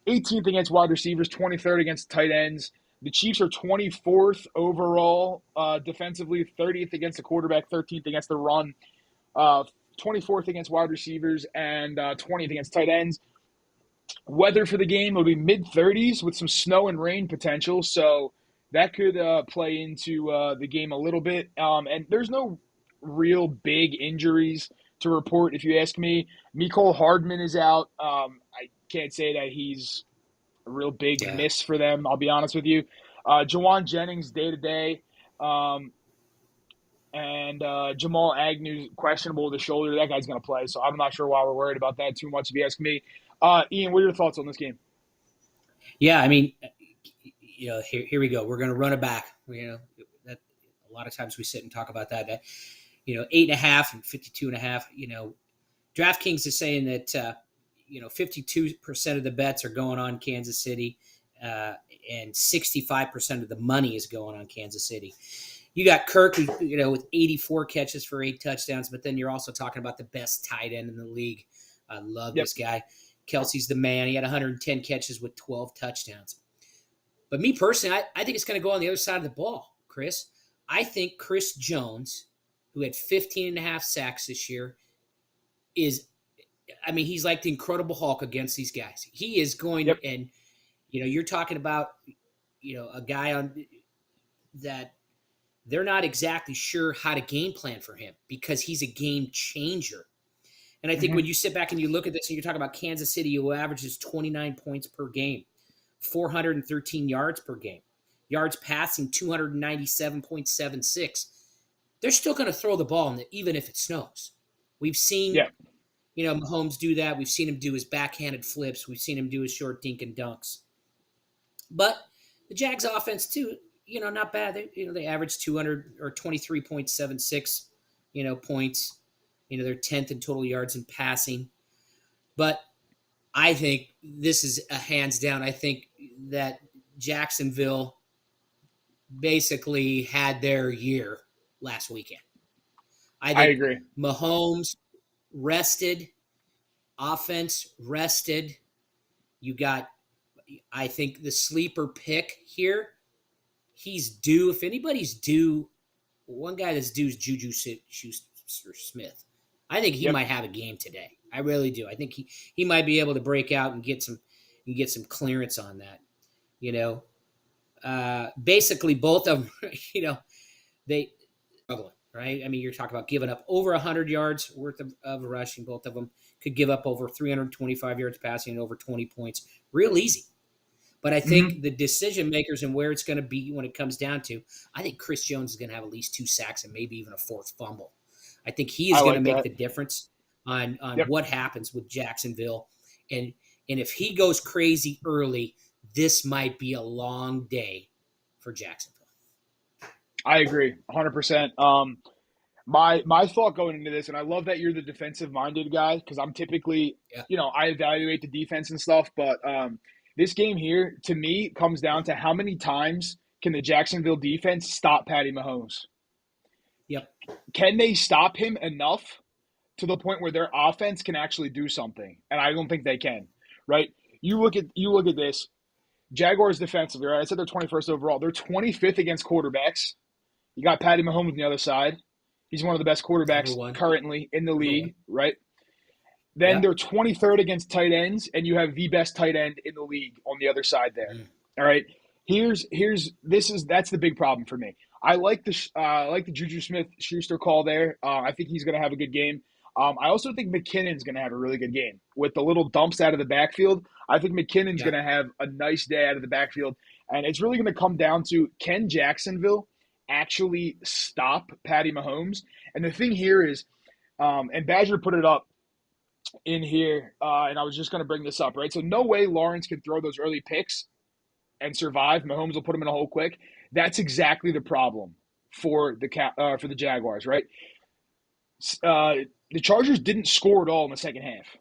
S1: 18th against wide receivers, 23rd against tight ends. The Chiefs are 24th overall defensively, 30th against the quarterback, 13th against the run, 24th against wide receivers, and 20th against tight ends. Weather for the game will be mid-30s with some snow and rain potential, so that could play into the game a little bit. And there's no real big injuries to report, if you ask me. Mecole Hardman is out. I can't say that he's a real big
S2: Yeah.
S1: miss for them, I'll be honest with you. Jawan Jennings, day-to-day. And Jamal Agnew's questionable with the shoulder. That guy's going to play, so I'm not sure why we're worried about that too much, if you ask me. Ian, what are your thoughts on this game?
S2: Yeah, I mean, here we go. We're going to run it back. That a lot of times we sit and talk about that. 8.5 and 52.5. DraftKings is saying that 52% of the bets are going on Kansas City, and 65% of the money is going on Kansas City. You got Kirk, with 84 catches for 8 touchdowns, but then you're also talking about the best tight end in the league. I love this guy. Kelsey's the man. He had 110 catches with 12 touchdowns. But me personally, I think it's going to go on the other side of the ball, Chris. I think Chris Jones, who had 15.5 sacks this year, he's like the Incredible Hulk against these guys. He is going to, and, you're talking about, a guy on that they're not exactly sure how to game plan for him because he's a game changer. And I think when you sit back and you look at this and you're talking about Kansas City, who averages 29 points per game, 413 yards per game, yards passing 297.76. They're still going to throw the ball even if it snows. We've seen, Mahomes do that. We've seen him do his backhanded flips. We've seen him do his short dink and dunks. But the Jags offense too, not bad. They average 200 or 23.76, points. They're 10th in total yards in passing. But I think this is a hands down. I think that Jacksonville basically had their year last weekend. I
S1: agree.
S2: Mahomes rested, offense rested. You got, I think, the sleeper pick here. He's due. If anybody's due, one guy that's due is Juju Smith. I think he might have a game today. I really do. I think he might be able to break out and get some clearance on that. Basically both of them, they struggling, right? I mean, you're talking about giving up over 100 yards worth of rushing. Both of them could give up over 325 yards passing and over 20 points. Real easy. But I think the decision makers and where it's going to be when it comes down to, I think Chris Jones is going to have at least 2 sacks and maybe even a 4th fumble. I think he is going to make the difference on what happens with Jacksonville. And if he goes crazy early, this might be a long day for Jacksonville.
S1: I agree 100%. My thought going into this, and I love that you're the defensive-minded guy because I'm typically, I evaluate the defense and stuff, but this game here, to me, comes down to how many times can the Jacksonville defense stop Patty Mahomes?
S2: Yep.
S1: Can they stop him enough to the point where their offense can actually do something? And I don't think they can, right? You look at this. Jaguars defensively, right? I said they're 21st overall. They're 25th against quarterbacks. You got Patty Mahomes on the other side. He's one of the best quarterbacks currently in the league, right? Then they're 23rd against tight ends, and you have the best tight end in the league on the other side there. All right. That's the big problem for me. I like the Juju Smith-Schuster call there. I think he's going to have a good game. I also think McKinnon's going to have a really good game. With the little dumps out of the backfield, I think McKinnon's going to have a nice day out of the backfield. And it's really going to come down to, can Jacksonville actually stop Patty Mahomes? And the thing here is, and Badger put it up in here, and I was just going to bring this up, right? So no way Lawrence can throw those early picks and survive. Mahomes will put him in a hole quick. That's exactly the problem for the Jaguars, right? The Chargers didn't score at all in the second half.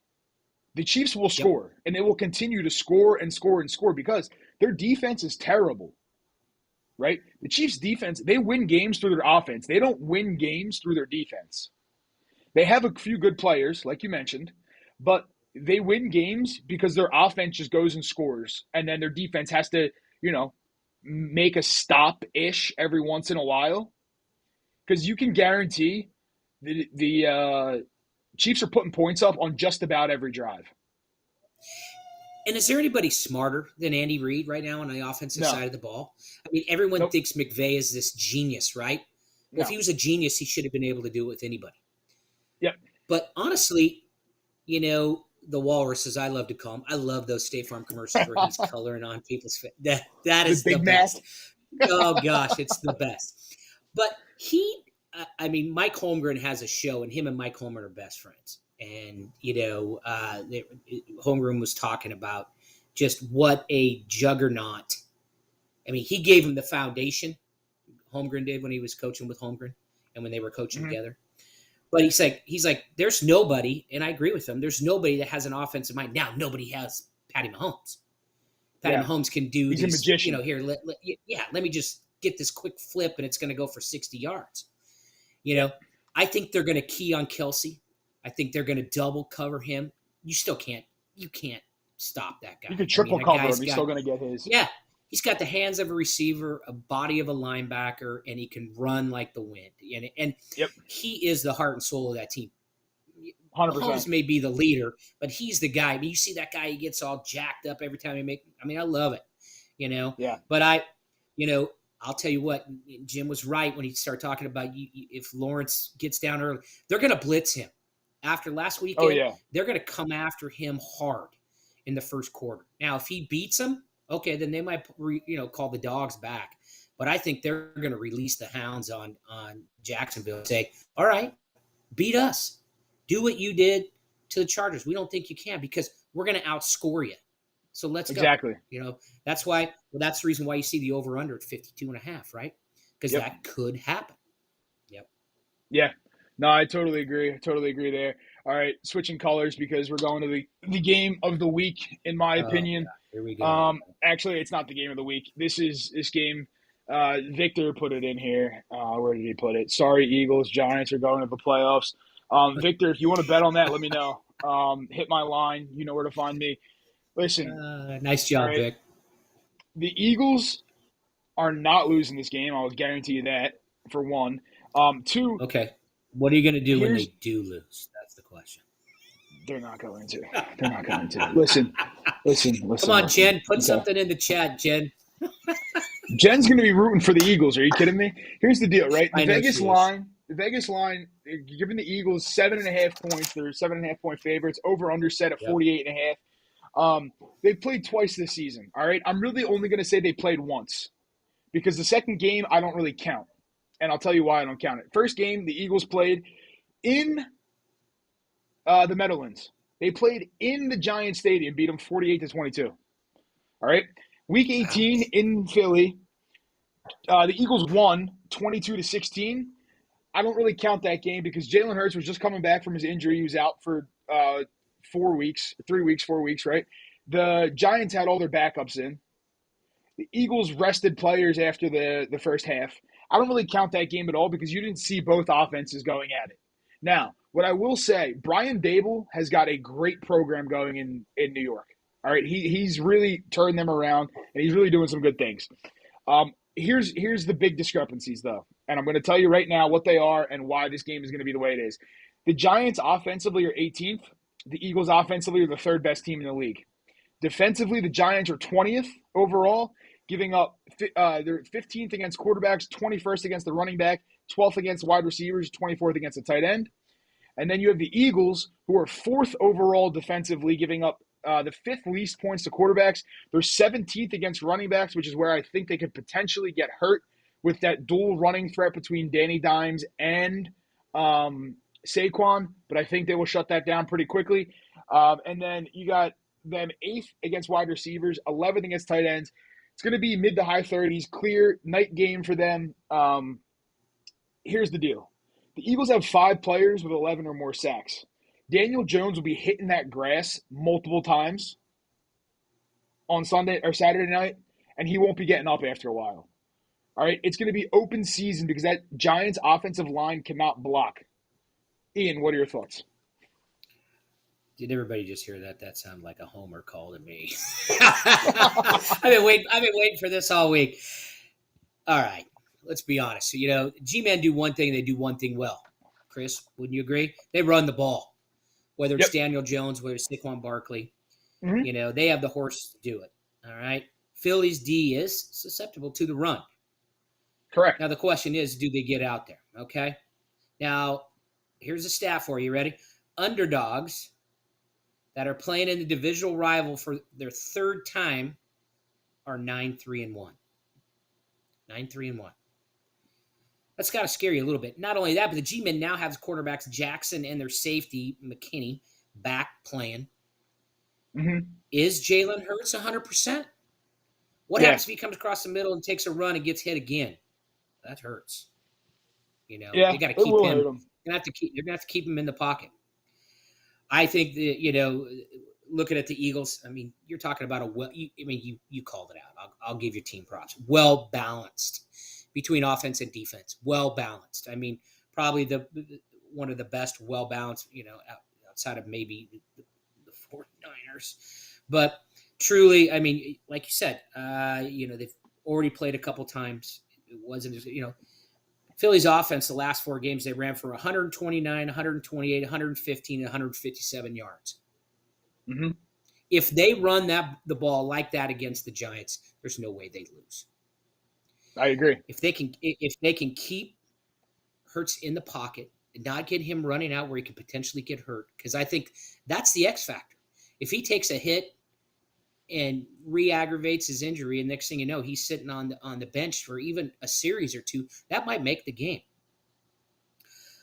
S1: The Chiefs will score, and they will continue to score and score and score because their defense is terrible, right? The Chiefs' defense, they win games through their offense. They don't win games through their defense. They have a few good players, like you mentioned, but they win games because their offense just goes and scores, and then their defense has to, make a stop-ish every once in a while. Because you can guarantee the Chiefs are putting points up on just about every drive.
S2: And is there anybody smarter than Andy Reid right now on the offensive
S1: No.
S2: side of the ball? I mean, everyone
S1: Nope.
S2: thinks McVay is this genius, right? Well, if he was a genius, he should have been able to do it with anybody.
S1: Yep.
S2: But honestly, the walrus, as I love to call him, I love those State Farm commercials where he's coloring on people's face. That is the best. Oh, gosh, it's the best. But Mike Holmgren has a show, and him and Mike Holmgren are best friends. And, Holmgren was talking about just what a juggernaut. I mean, he gave him the foundation, Holmgren did, when he was coaching with Holmgren and when they were coaching together. But he's like, there's nobody, and I agree with him, there's nobody that has an offensive mind. Now, nobody has Patty Mahomes. Patty Mahomes can do
S1: He's
S2: these,
S1: a magician.
S2: Here, let me just get this quick flip, and it's going to go for 60 yards. I think they're going to key on Kelsey. I think they're going to double cover him. You can't stop that guy.
S1: You could triple cover him. He's still going to get his.
S2: Yeah. He's got the hands of a receiver, a body of a linebacker, and he can run like the wind. And he is the heart and soul of that team.
S1: 100%.
S2: Mahomes may be the leader, but he's the guy. I mean, you see that guy, he gets all jacked up every time he makes – I love it,
S1: Yeah.
S2: But I'll tell you what, Jim was right when he started talking about if Lawrence gets down early, they're going to blitz him. After last weekend, they're going to come after him hard in the first quarter. Now, if he beats them, okay, then they might, call the dogs back. But I think they're going to release the hounds on Jacksonville and say, all right, beat us. Do what you did to the Chargers. We don't think you can because we're going to outscore you. So let's go.
S1: Exactly.
S2: That's why. Well, that's the reason why you see the over/under at 52.5, right? Because that could happen. Yep.
S1: Yeah. No, I totally agree. there. All right, switching colors because we're going to the game of the week, in my opinion.
S2: Here we go.
S1: Actually, it's not the game of the week. This game. Victor put it in here. Where did he put it? Sorry, Eagles. Giants are going to the playoffs. Victor, if you want to bet on that, let me know. Hit my line. You know where to find me. Listen.
S2: Nice job, Vic.
S1: The Eagles are not losing this game. I'll guarantee you that, for one. Two.
S2: Okay. What are you going to do when they do lose? That's the question.
S1: They're not going to. Listen.
S2: Come on, Jen. Put something in the chat, Jen.
S1: Jen's going to be rooting for the Eagles. Are you kidding me? Here's the deal, right? The Vegas line, giving the Eagles 7.5 points. They're 7.5-point favorites. Over/under set at 48.5. They played twice this season. All right, I'm really only going to say they played once because the second game I don't really count, and I'll tell you why I don't count it. First game the Eagles played in the Meadowlands. They played in the Giants Stadium, beat them 48-22. All right, Week 18 in Philly, the Eagles won 22-16. I don't really count that game because Jalen Hurts was just coming back from his injury. He was out for 4 weeks, right? The Giants had all their backups in. The Eagles rested players after the first half. I don't really count that game at all because you didn't see both offenses going at it. Now, what I will say, Brian Dable has got a great program going in New York. All right, he's really turned them around, and he's really doing some good things. Here's the big discrepancies, though, and I'm going to tell you right now what they are and why this game is going to be the way it is. The Giants offensively are 18th. The Eagles offensively are the third best team in the league. Defensively, the Giants are 20th overall, giving up they're 15th against quarterbacks, 21st against the running back, 12th against wide receivers, 24th against the tight end. And then you have the Eagles, who are 4th overall defensively, giving up the 5th least points to quarterbacks. They're 17th against running backs, which is where I think they could potentially get hurt with that dual running threat between Danny Dimes and Saquon, but I think they will shut that down pretty quickly. And then you got them 8th against wide receivers, 11th against tight ends. It's going to be mid to high 30s, clear night game for them. Here's the deal. The Eagles have 5 players with 11 or more sacks. Daniel Jones will be hitting that grass multiple times on Sunday or Saturday night, and he won't be getting up after a while. All right, it's going to be open season because that Giants offensive line cannot block. Ian, what are your thoughts?
S2: Did everybody just hear that? That sounded like a homer call to me. I've been waiting for this all week. All right, let's be honest. G-Men do one thing, they do one thing well. Chris, wouldn't you agree? They run the ball. Whether it's Daniel Jones, whether it's Saquon Barkley, they have the horse to do it. All right. Philly's D is susceptible to the run.
S1: Correct.
S2: Now the question is, do they get out there? Okay. Now, here's a stat for you. Ready? Underdogs that are playing in the divisional rival for their third time are 9-3-1. 9-3-1. That's got to scare you a little bit. Not only that, but the G-Men now have quarterbacks Jackson and their safety, McKinney, back playing.
S1: Mm-hmm.
S2: Is Jalen Hurts 100%? What happens if he comes across the middle and takes a run and gets hit again? That hurts. They got to keep him. You're gonna have to keep him in the pocket. I think that looking at the Eagles, I mean, you're talking about you called it out. I'll give your team props. Well balanced between offense and defense. Well balanced. I mean, probably one of the best well balanced. Outside of maybe the 49ers, but truly, I mean, like you said, they've already played a couple times. It wasn't, Philly's offense, the last 4 games, they ran for 129, 128, 115, and 157 yards.
S1: Mm-hmm.
S2: If they run the ball like that against the Giants, there's no way they lose.
S1: I agree.
S2: If they can keep Hurts in the pocket and not get him running out where he could potentially get hurt, because I think that's the X factor. If he takes a hit and re-aggravates his injury, and next thing you know, he's sitting on the bench for even a series or two, that might make the game.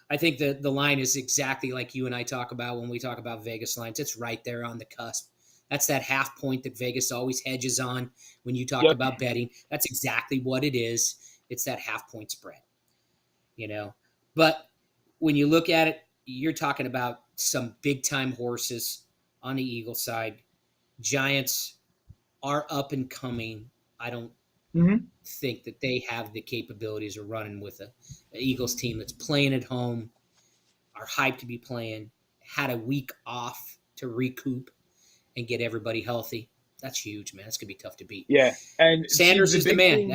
S2: I think the line is exactly like you and I talk about when we talk about Vegas lines. It's right there on the cusp. That's that half point that Vegas always hedges on when you talk about betting. That's exactly what it is. It's that half point spread, But when you look at it, you're talking about some big time horses on the Eagle side. Giants are up and coming. I don't think that they have the capabilities of running with an Eagles team that's playing at home, are hyped to be playing, had a week off to recoup and get everybody healthy. That's huge, man. It's going to be tough to beat.
S1: Yeah. And
S2: Sanders is the man.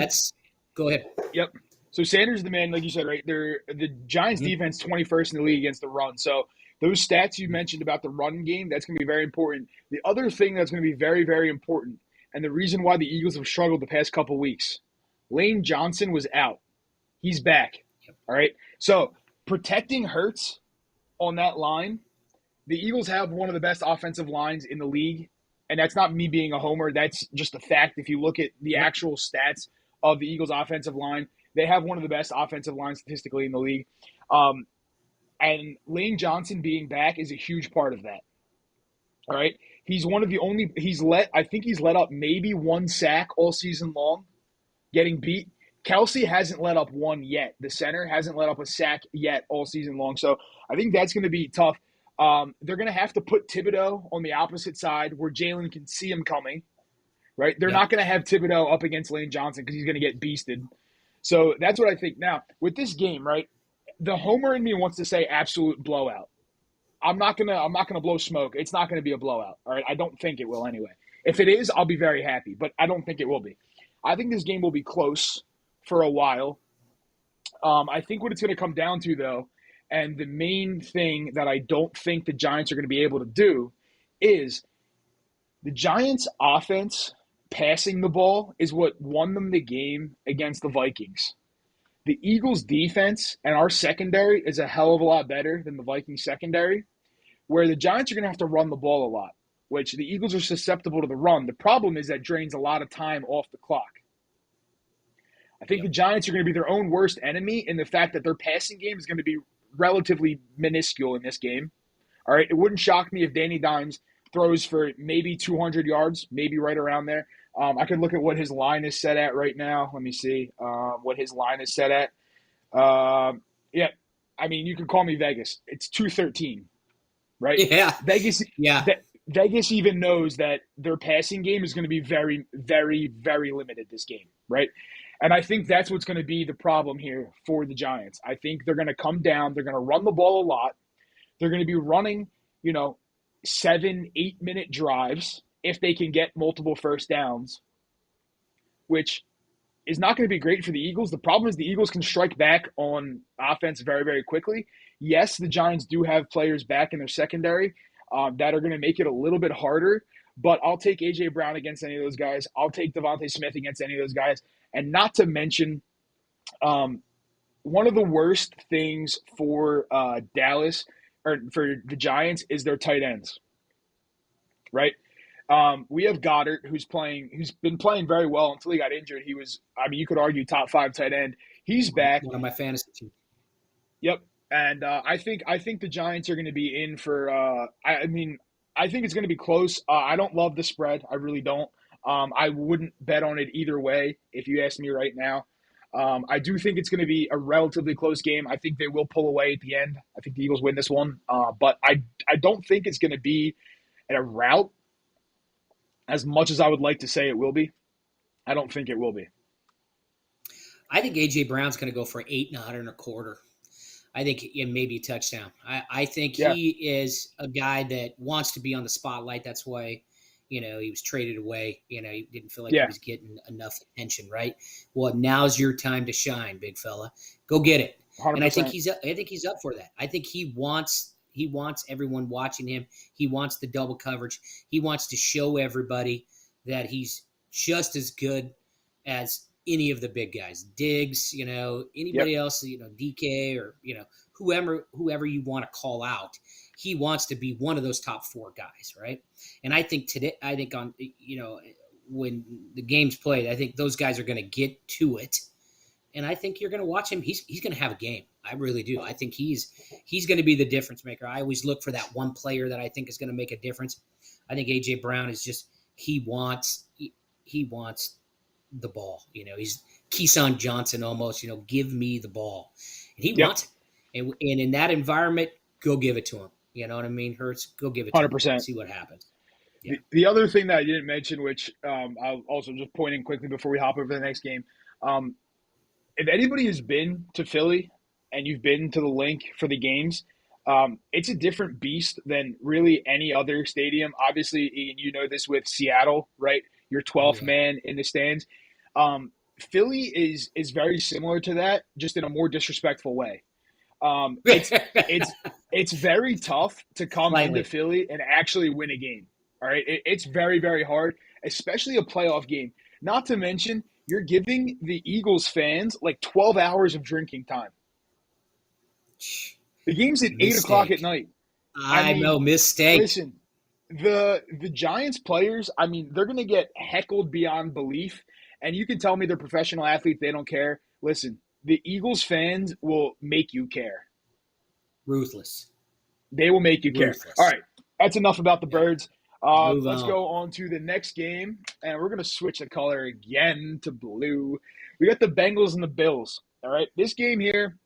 S2: Go ahead.
S1: Yep. So Sanders is the man, like you said, right? The Giants defense 21st in the league against the run. So those stats you mentioned about the run game, that's going to be very important. The other thing that's going to be very, very important, and the reason why the Eagles have struggled the past couple weeks, Lane Johnson was out. He's back.
S2: Yep.
S1: All right? So protecting Hurts on that line, the Eagles have one of the best offensive lines in the league, and that's not me being a homer. That's just a fact. If you look at the actual stats of the Eagles' offensive line, they have one of the best offensive lines statistically in the league. And Lane Johnson being back is a huge part of that. All right? He's one of the only – he's let up maybe one sack all season long getting beat. Kelsey hasn't let up one yet. The center hasn't let up a sack yet all season long. So I think that's going to be tough. They're going to have to put Thibodeau on the opposite side where Jalen can see him coming, right? They're not going to have Thibodeau up against Lane Johnson because he's going to get beasted. So that's what I think. Now, with this game, right, the homer in me wants to say absolute blowout. I'm not gonna blow smoke. It's not gonna be a blowout. All right. I don't think it will anyway. If it is, I'll be very happy, but I don't think it will be. I think this game will be close for a while. I think what it's gonna come down to though, and the main thing that I don't think the Giants are gonna be able to do is the Giants' offense passing the ball is what won them the game against the Vikings. The Eagles' defense and our secondary is a hell of a lot better than the Vikings' secondary, where the Giants are going to have to run the ball a lot, which the Eagles are susceptible to the run. The problem is that drains a lot of time off the clock. I think the Giants are going to be their own worst enemy in the fact that their passing game is going to be relatively minuscule in this game. All right, it wouldn't shock me if Danny Dimes throws for maybe 200 yards, maybe right around there. I could look at what his line is set at right now. Let me see what his line is set at. Yeah, I mean, you can call me Vegas. It's 213, right?
S2: Yeah.
S1: Vegas even knows that their passing game is going to be very, very, very limited this game, right? And I think that's what's going to be the problem here for the Giants. I think they're going to come down. They're going to run the ball a lot. They're going to be running, 7, 8-minute drives if they can get multiple first downs, which is not going to be great for the Eagles. The problem is the Eagles can strike back on offense very, very quickly. Yes, the Giants do have players back in their secondary that are going to make it a little bit harder, but I'll take A.J. Brown against any of those guys. I'll take Devontae Smith against any of those guys. And not to mention, one of the worst things for Dallas or for the Giants is their tight ends, right? We have Goddard, who's been playing very well until he got injured. He was, you could argue top 5 tight end. He's back.
S2: One of my fantasy teams.
S1: Yep, and I think the Giants are going to be in for. I think it's going to be close. I don't love the spread. I really don't. I wouldn't bet on it either way if you ask me right now. I do think it's going to be a relatively close game. I think they will pull away at the end. I think the Eagles win this one, but I don't think it's going to be at a rout as much as I would like to say it will be. I don't think it will be.
S2: I think A.J. Brown's going to go for 8 and a quarter. I think maybe a touchdown. I think he is a guy that wants to be on the spotlight. That's why, he was traded away. He didn't feel like he was getting enough attention, right? Well, now's your time to shine, big fella. Go get it.
S1: 100%.
S2: And I think he's up for that. I think he wants everyone watching him. He wants the double coverage. He wants to show everybody that he's just as good as any of the big guys. Diggs, anybody else, DK or, whoever you want to call out. He wants to be one of those top 4 guys, right? And I think on, when the game's played, I think those guys are going to get to it. And I think you're going to watch him. He's going to have a game. I really do. I think he's going to be the difference maker. I always look for that one player that I think is going to make a difference. I think A.J. Brown is just he wants the ball. He's Keyshawn Johnson almost. Give me the ball, and he wants it. And in that environment, go give it to him. You know what I mean, Hurts? Go give it to
S1: 100%.
S2: him. See what happens. Yeah.
S1: The other thing that I didn't mention, which I'll also just point in quickly before we hop over to the next game, if anybody has been to Philly and you've been to the Link for the games, it's a different beast than really any other stadium. Obviously, Ian, you know this with Seattle, right? Your 12th man in the stands. Philly is very similar to that, just in a more disrespectful way. It's very tough to come into Philly and actually win a game. All right, it's very, very hard, especially a playoff game. Not to mention, you're giving the Eagles fans like 12 hours of drinking time. The game's at 8 o'clock at night.
S2: I know, mistake.
S1: Listen, the Giants players, they're going to get heckled beyond belief. And you can tell me they're professional athletes, they don't care. Listen, the Eagles fans will make you care.
S2: Ruthless.
S1: They will make you care. All right, that's enough about the Birds. Let's
S2: on.
S1: go on to the next game, and we're going to switch the color again to blue. We got the Bengals and the Bills. All right, this game here,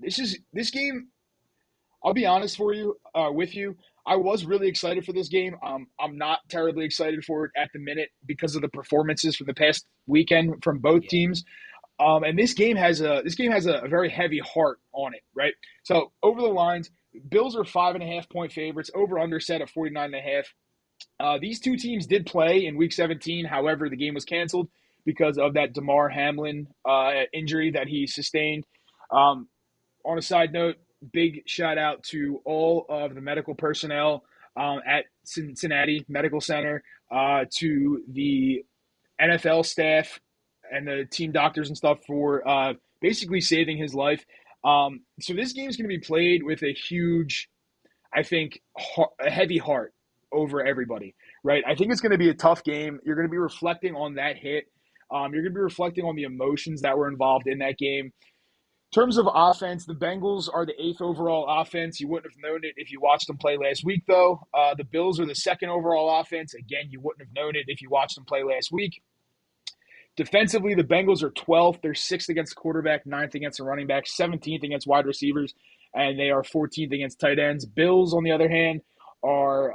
S1: this game, I'll be honest with you, I was really excited for this game. I'm not terribly excited for it at the minute because of the performances from the past weekend from both teams. And this game has a very heavy heart on it, right? So over the lines, Bills are 5.5-point favorites. Over under set at 49.5. These two teams did play in Week 17. However, the game was canceled because of that Damar Hamlin injury that he sustained. On a side note, big shout out to all of the medical personnel at Cincinnati Medical Center, to the NFL staff and the team doctors and stuff for basically saving his life. So this game is going to be played with a huge, I think, a heavy heart over everybody, right? I think it's going to be a tough game. You're going to be reflecting on that hit. You're going to be reflecting on the emotions that were involved in that game. In terms of offense, the Bengals are the 8th overall offense. You wouldn't have known it if you watched them play last week, though. The Bills are the 2nd overall offense. Again, you wouldn't have known it if you watched them play last week. Defensively, the Bengals are 12th. They're 6th against the quarterback, 9th against the running back, 17th against wide receivers, and they are 14th against tight ends. Bills, on the other hand, are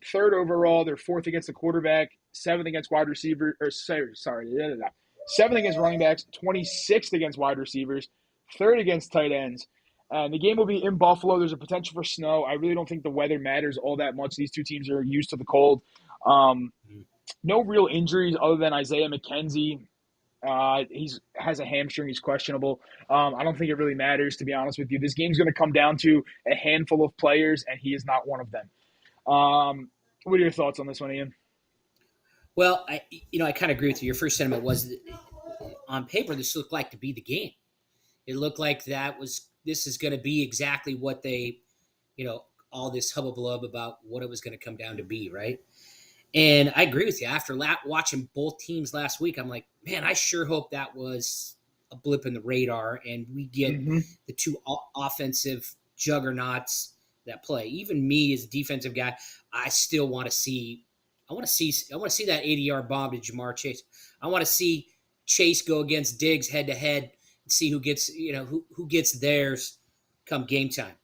S1: 3rd overall. They're 4th against the quarterback, 7th against wide receiver, 7th against running backs, 26th against wide receivers, 3rd against tight ends. And the game will be in Buffalo. There's a potential for snow. I really don't think the weather matters all that much. These two teams are used to the cold. No real injuries other than Isaiah McKenzie. He has a hamstring. He's questionable. I don't think it really matters, to be honest with you. This game's going to come down to a handful of players, and he is not one of them. What are your thoughts on this one, Ian?
S2: Well, I kind of agree with you. Your first sentiment was that on paper, this looked like to be the game. It looked like this is going to be exactly what they, all this hubbub about what it was going to come down to be, right? And I agree with you. After watching both teams last week, I'm like, man, I sure hope that was a blip in the radar and we get the two offensive juggernauts that play. Even me as a defensive guy, I still want to see. I want to see that 80-yard bomb to Jamar Chase. I want to see Chase go against Diggs head to head and see who gets who gets theirs come game time.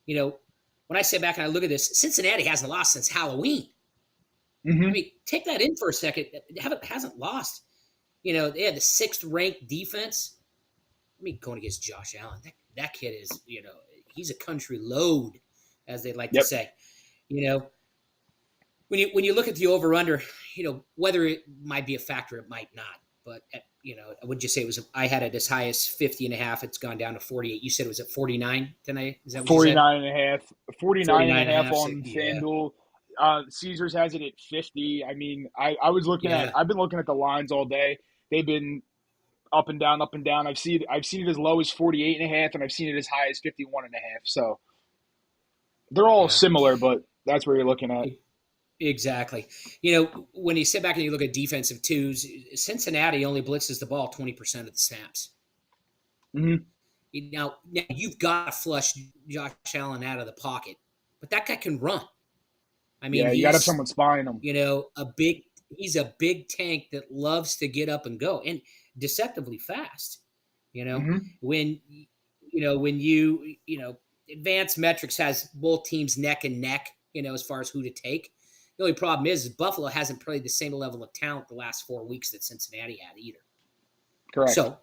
S2: When I sit back and I look at this, Cincinnati hasn't lost since Halloween. I mean, take that in for a second. Hasn't lost. They had the 6th ranked defense. I mean, going against Josh Allen, that kid is, he's a country load, as they like to say. When you look at the over under, whether it might be a factor, it might not. But I would just say I had it as high as 50.5. It's gone down to 48. You said it was at 49 tonight. Is that what
S1: 49 and a half? 49 and a half on
S2: so,
S1: FanDuel. Caesars has it at 50. I mean, I was looking I've been looking at the lines all day. They've been up and down, up and down. I've seen it as low as 48 and a half, and I've seen it as high as 51 and a half. So they're all similar, but that's where you're looking at.
S2: Exactly. When you sit back and you look at defensive twos, Cincinnati only blitzes the ball 20% of the snaps. Now you've got to flush Josh Allen out of the pocket, but that guy can run. I mean,
S1: you got to have someone spying him.
S2: He's a big tank that loves to get up and go and deceptively fast. When advanced metrics has both teams neck and neck, as far as who to take. The only problem is Buffalo hasn't played the same level of talent the last 4 weeks that Cincinnati had either.
S1: Correct.
S2: So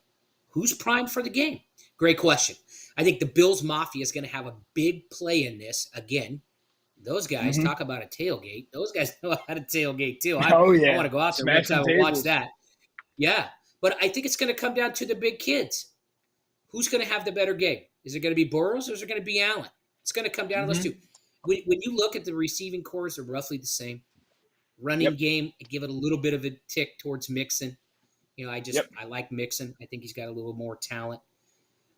S2: who's primed for the game? Great question. I think the Bills Mafia is going to have a big play in this again. Those guys talk about a tailgate. Those guys know how to tailgate too. I want to go out there next time and watch that. Yeah. But I think it's going to come down to the big kids. Who's going to have the better game? Is it going to be Burrows or is it going to be Allen? It's going to come down to those two. When you look at the receiving cores, they're roughly the same. Running game, I give it a little bit of a tick towards Mixon. I like Mixon. I think he's got a little more talent.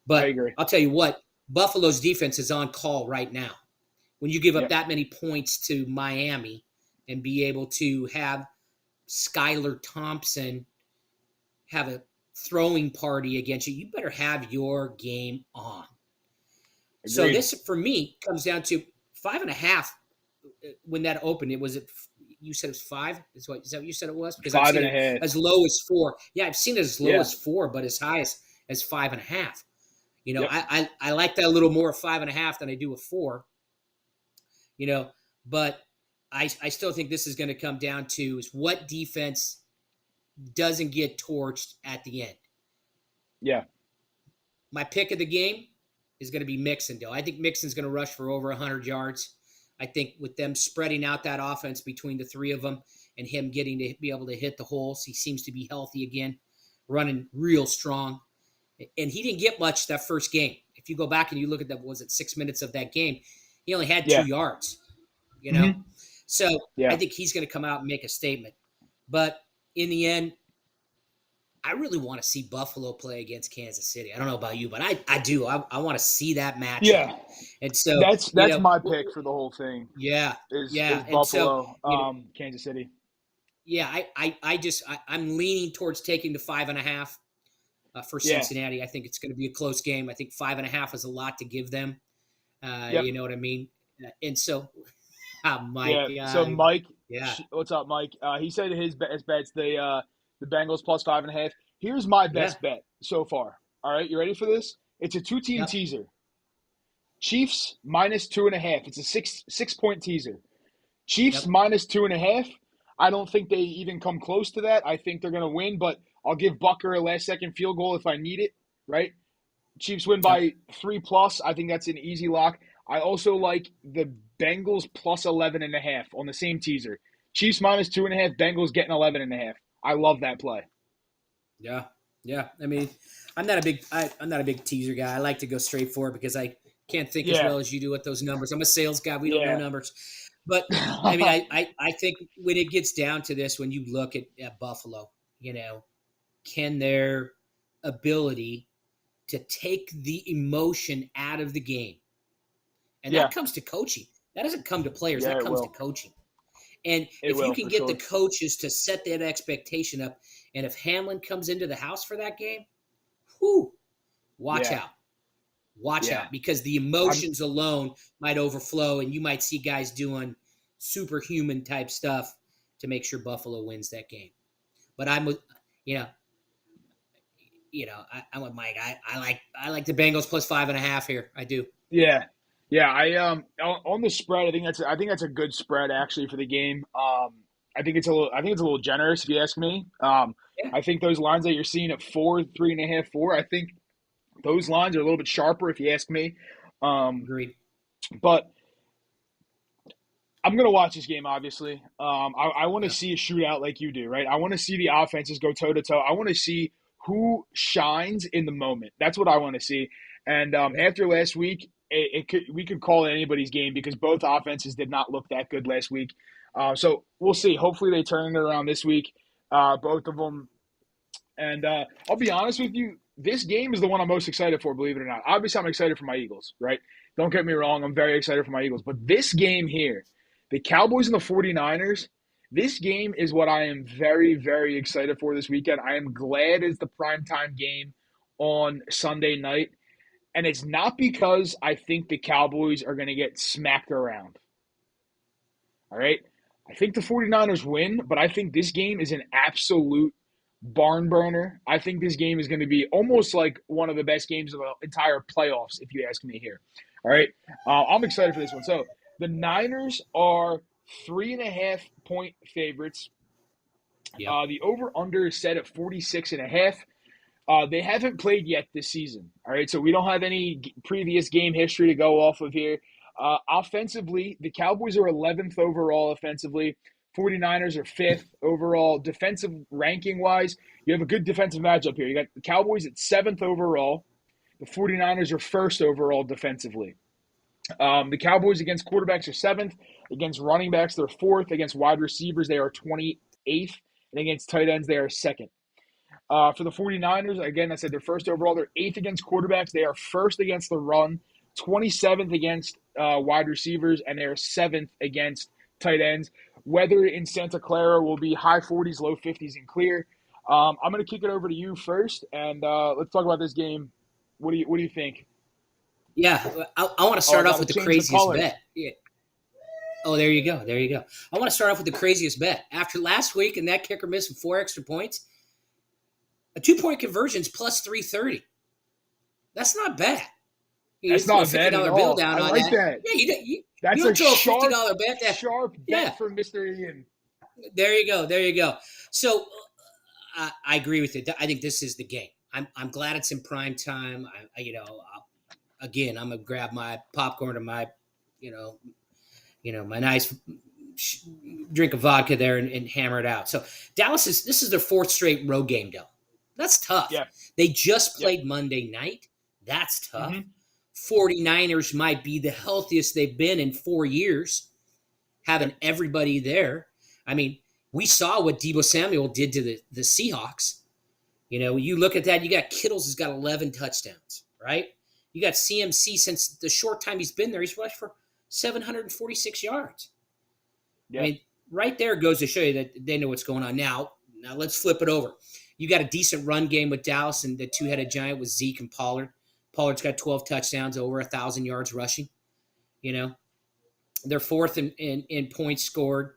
S2: But
S1: I agree.
S2: I'll tell you what, Buffalo's defense is on call right now. When you give up that many points to Miami and be able to have Skylar Thompson have a throwing party against you, you better have your game on. Agreed. So this, for me, comes down to 5.5. When that opened, you said it was 5? Is that what you said it was? Because
S1: 5.5.
S2: As low as 4. Yeah, I've seen it as low as 4, but as high as 5.5. I like that a little more at 5.5 than I do a 4. But I still think this is going to come down to is what defense doesn't get torched at the end.
S1: Yeah.
S2: My pick of the game is going to be Mixon, though. I think Mixon's going to rush for over 100 yards. I think with them spreading out that offense between the three of them and him getting to be able to hit the holes, he seems to be healthy again, running real strong. And he didn't get much that first game. If you go back and you look at 6 minutes of that game, he only had 2 yards, So I think he's going to come out and make a statement. But in the end, I really want to see Buffalo play against Kansas City. I don't know about you, but I do. I want to see that match.
S1: Yeah.
S2: And so
S1: that's my pick for the whole thing.
S2: Yeah.
S1: Is Buffalo, Kansas City.
S2: Yeah, I'm leaning towards taking the 5.5 for Cincinnati. Yeah. I think it's going to be a close game. I think 5.5 is a lot to give them. You know what I mean? And so, Mike.
S1: Yeah. So Mike, what's up, Mike? He said his best bet's the Bengals plus 5.5. Here's my best bet so far. All right, you ready for this? It's a 2-team teaser. Chiefs minus 2.5. It's a six point teaser. Chiefs minus 2.5. I don't think they even come close to that. I think they're going to win, but I'll give Bucker a last-second field goal if I need it, right? Chiefs win by 3+. I think that's an easy lock. I also like the Bengals plus 11.5 on the same teaser. Chiefs minus 2.5. Bengals getting 11.5. I love that play.
S2: Yeah, yeah. I mean, I'm not a big teaser guy. I like to go straight for it because I can't think as
S1: Yeah.
S2: well as you do with those numbers. I'm a sales guy. We don't know
S1: Yeah.
S2: numbers. But I mean, I think when it gets down to this, when you look at Buffalo, can their ability to take the emotion out of the game, and
S1: Yeah.
S2: that comes to coaching. That doesn't come to players.
S1: Yeah,
S2: That
S1: it
S2: comes to
S1: will.
S2: coaching. And
S1: It
S2: if you
S1: will,
S2: can
S1: for
S2: get the
S1: sure.
S2: coaches to set that expectation up, and if Hamlin comes into the house for that game, whew, watch
S1: Yeah.
S2: out. Watch
S1: Yeah.
S2: out, because the emotions alone might overflow, and you might see guys doing superhuman type stuff to make sure Buffalo wins that game. But I'm with, I'm with Mike. I like the Bengals plus 5.5 here. I do.
S1: Yeah. Yeah, on the spread, I think that's a good spread actually for the game. I think it's a little generous if you ask me.
S2: Yeah.
S1: I think those lines that you're seeing at 4, 3.5, 4, I think those lines are a little bit sharper if you ask me.
S2: Agreed.
S1: But I'm going to watch this game, obviously. I want to see a shootout like you do, right? I want to see the offenses go toe-to-toe. I want to see who shines in the moment. That's what I want to see. And after last week, we could call it anybody's game because both offenses did not look that good last week. So we'll see. Hopefully they turn it around this week, both of them. And I'll be honest with you, this game is the one I'm most excited for, believe it or not. Obviously, I'm excited for my Eagles, right? Don't get me wrong. I'm very excited for my Eagles. But this game here, the Cowboys and the 49ers, this game is what I am very, very excited for this weekend. I am glad it's the primetime game on Sunday night. And it's not because I think the Cowboys are going to get smacked around. All right? I think the 49ers win, but I think this game is an absolute barn burner. I think this game is going to be almost like one of the best games of the entire playoffs, if you ask me here. All right? I'm excited for this one. So the Niners are 3.5-point favorites.
S2: Yep.
S1: The over-under is set at 46.5. They haven't played yet this season. All right, so we don't have any previous game history to go off of here. Offensively, the Cowboys are 11th overall offensively. 49ers are 5th overall. Defensive ranking-wise, you have a good defensive matchup here. You got the Cowboys at 7th overall. The 49ers are 1st overall defensively. The Cowboys against quarterbacks are 7th. Against running backs, they're 4th. Against wide receivers, they are 28th. And against tight ends, they are 2nd. For the 49ers, again, I said they're 1st overall. They're 8th against quarterbacks. They are 1st against the run, 27th against wide receivers, and they're 7th against tight ends. Weather in Santa Clara will be high 40s, low 50s, and clear. I'm going to kick it over to you first, and let's talk about this game. What do you think?
S2: Yeah, I want to start
S1: I
S2: off
S1: gotta
S2: with the
S1: change
S2: craziest
S1: colors.
S2: bet. Yeah. Oh, there you go. There you go. I want to start off with the craziest bet. After last week and that kicker missing 4 extra points, a 2-point conversion is plus 330. That's not bad.
S1: That's
S2: throw a
S1: not bad at
S2: $50
S1: all.
S2: bill down
S1: I
S2: on
S1: like
S2: that.
S1: that.
S2: Yeah, you
S1: That's
S2: don't
S1: a
S2: throw a
S1: sharp,
S2: $50 bet.
S1: sharp bet
S2: Yeah.
S1: for Mr. Ian.
S2: There you go. There you go. So I agree with you. I think this is the game. I'm glad it's in prime time. Again, I'm gonna grab my popcorn and my, my nice drink of vodka there and hammer it out. So this is their 4th straight road game, though. That's tough.
S1: Yeah.
S2: They just played Monday night. That's tough.
S1: Mm-hmm.
S2: 49ers might be the healthiest they've been in 4 years, having everybody there. I mean, we saw what Deebo Samuel did to the Seahawks. You look at that, you got Kittles has got 11 touchdowns, right? You got CMC, since the short time he's been there, he's rushed for 746 yards.
S1: Yeah.
S2: I mean, right there goes to show you that they know what's going on. Now let's flip it over. You got a decent run game with Dallas and the two-headed giant with Zeke and Pollard. Pollard's got 12 touchdowns, over 1,000 yards rushing. They're 4th in points scored,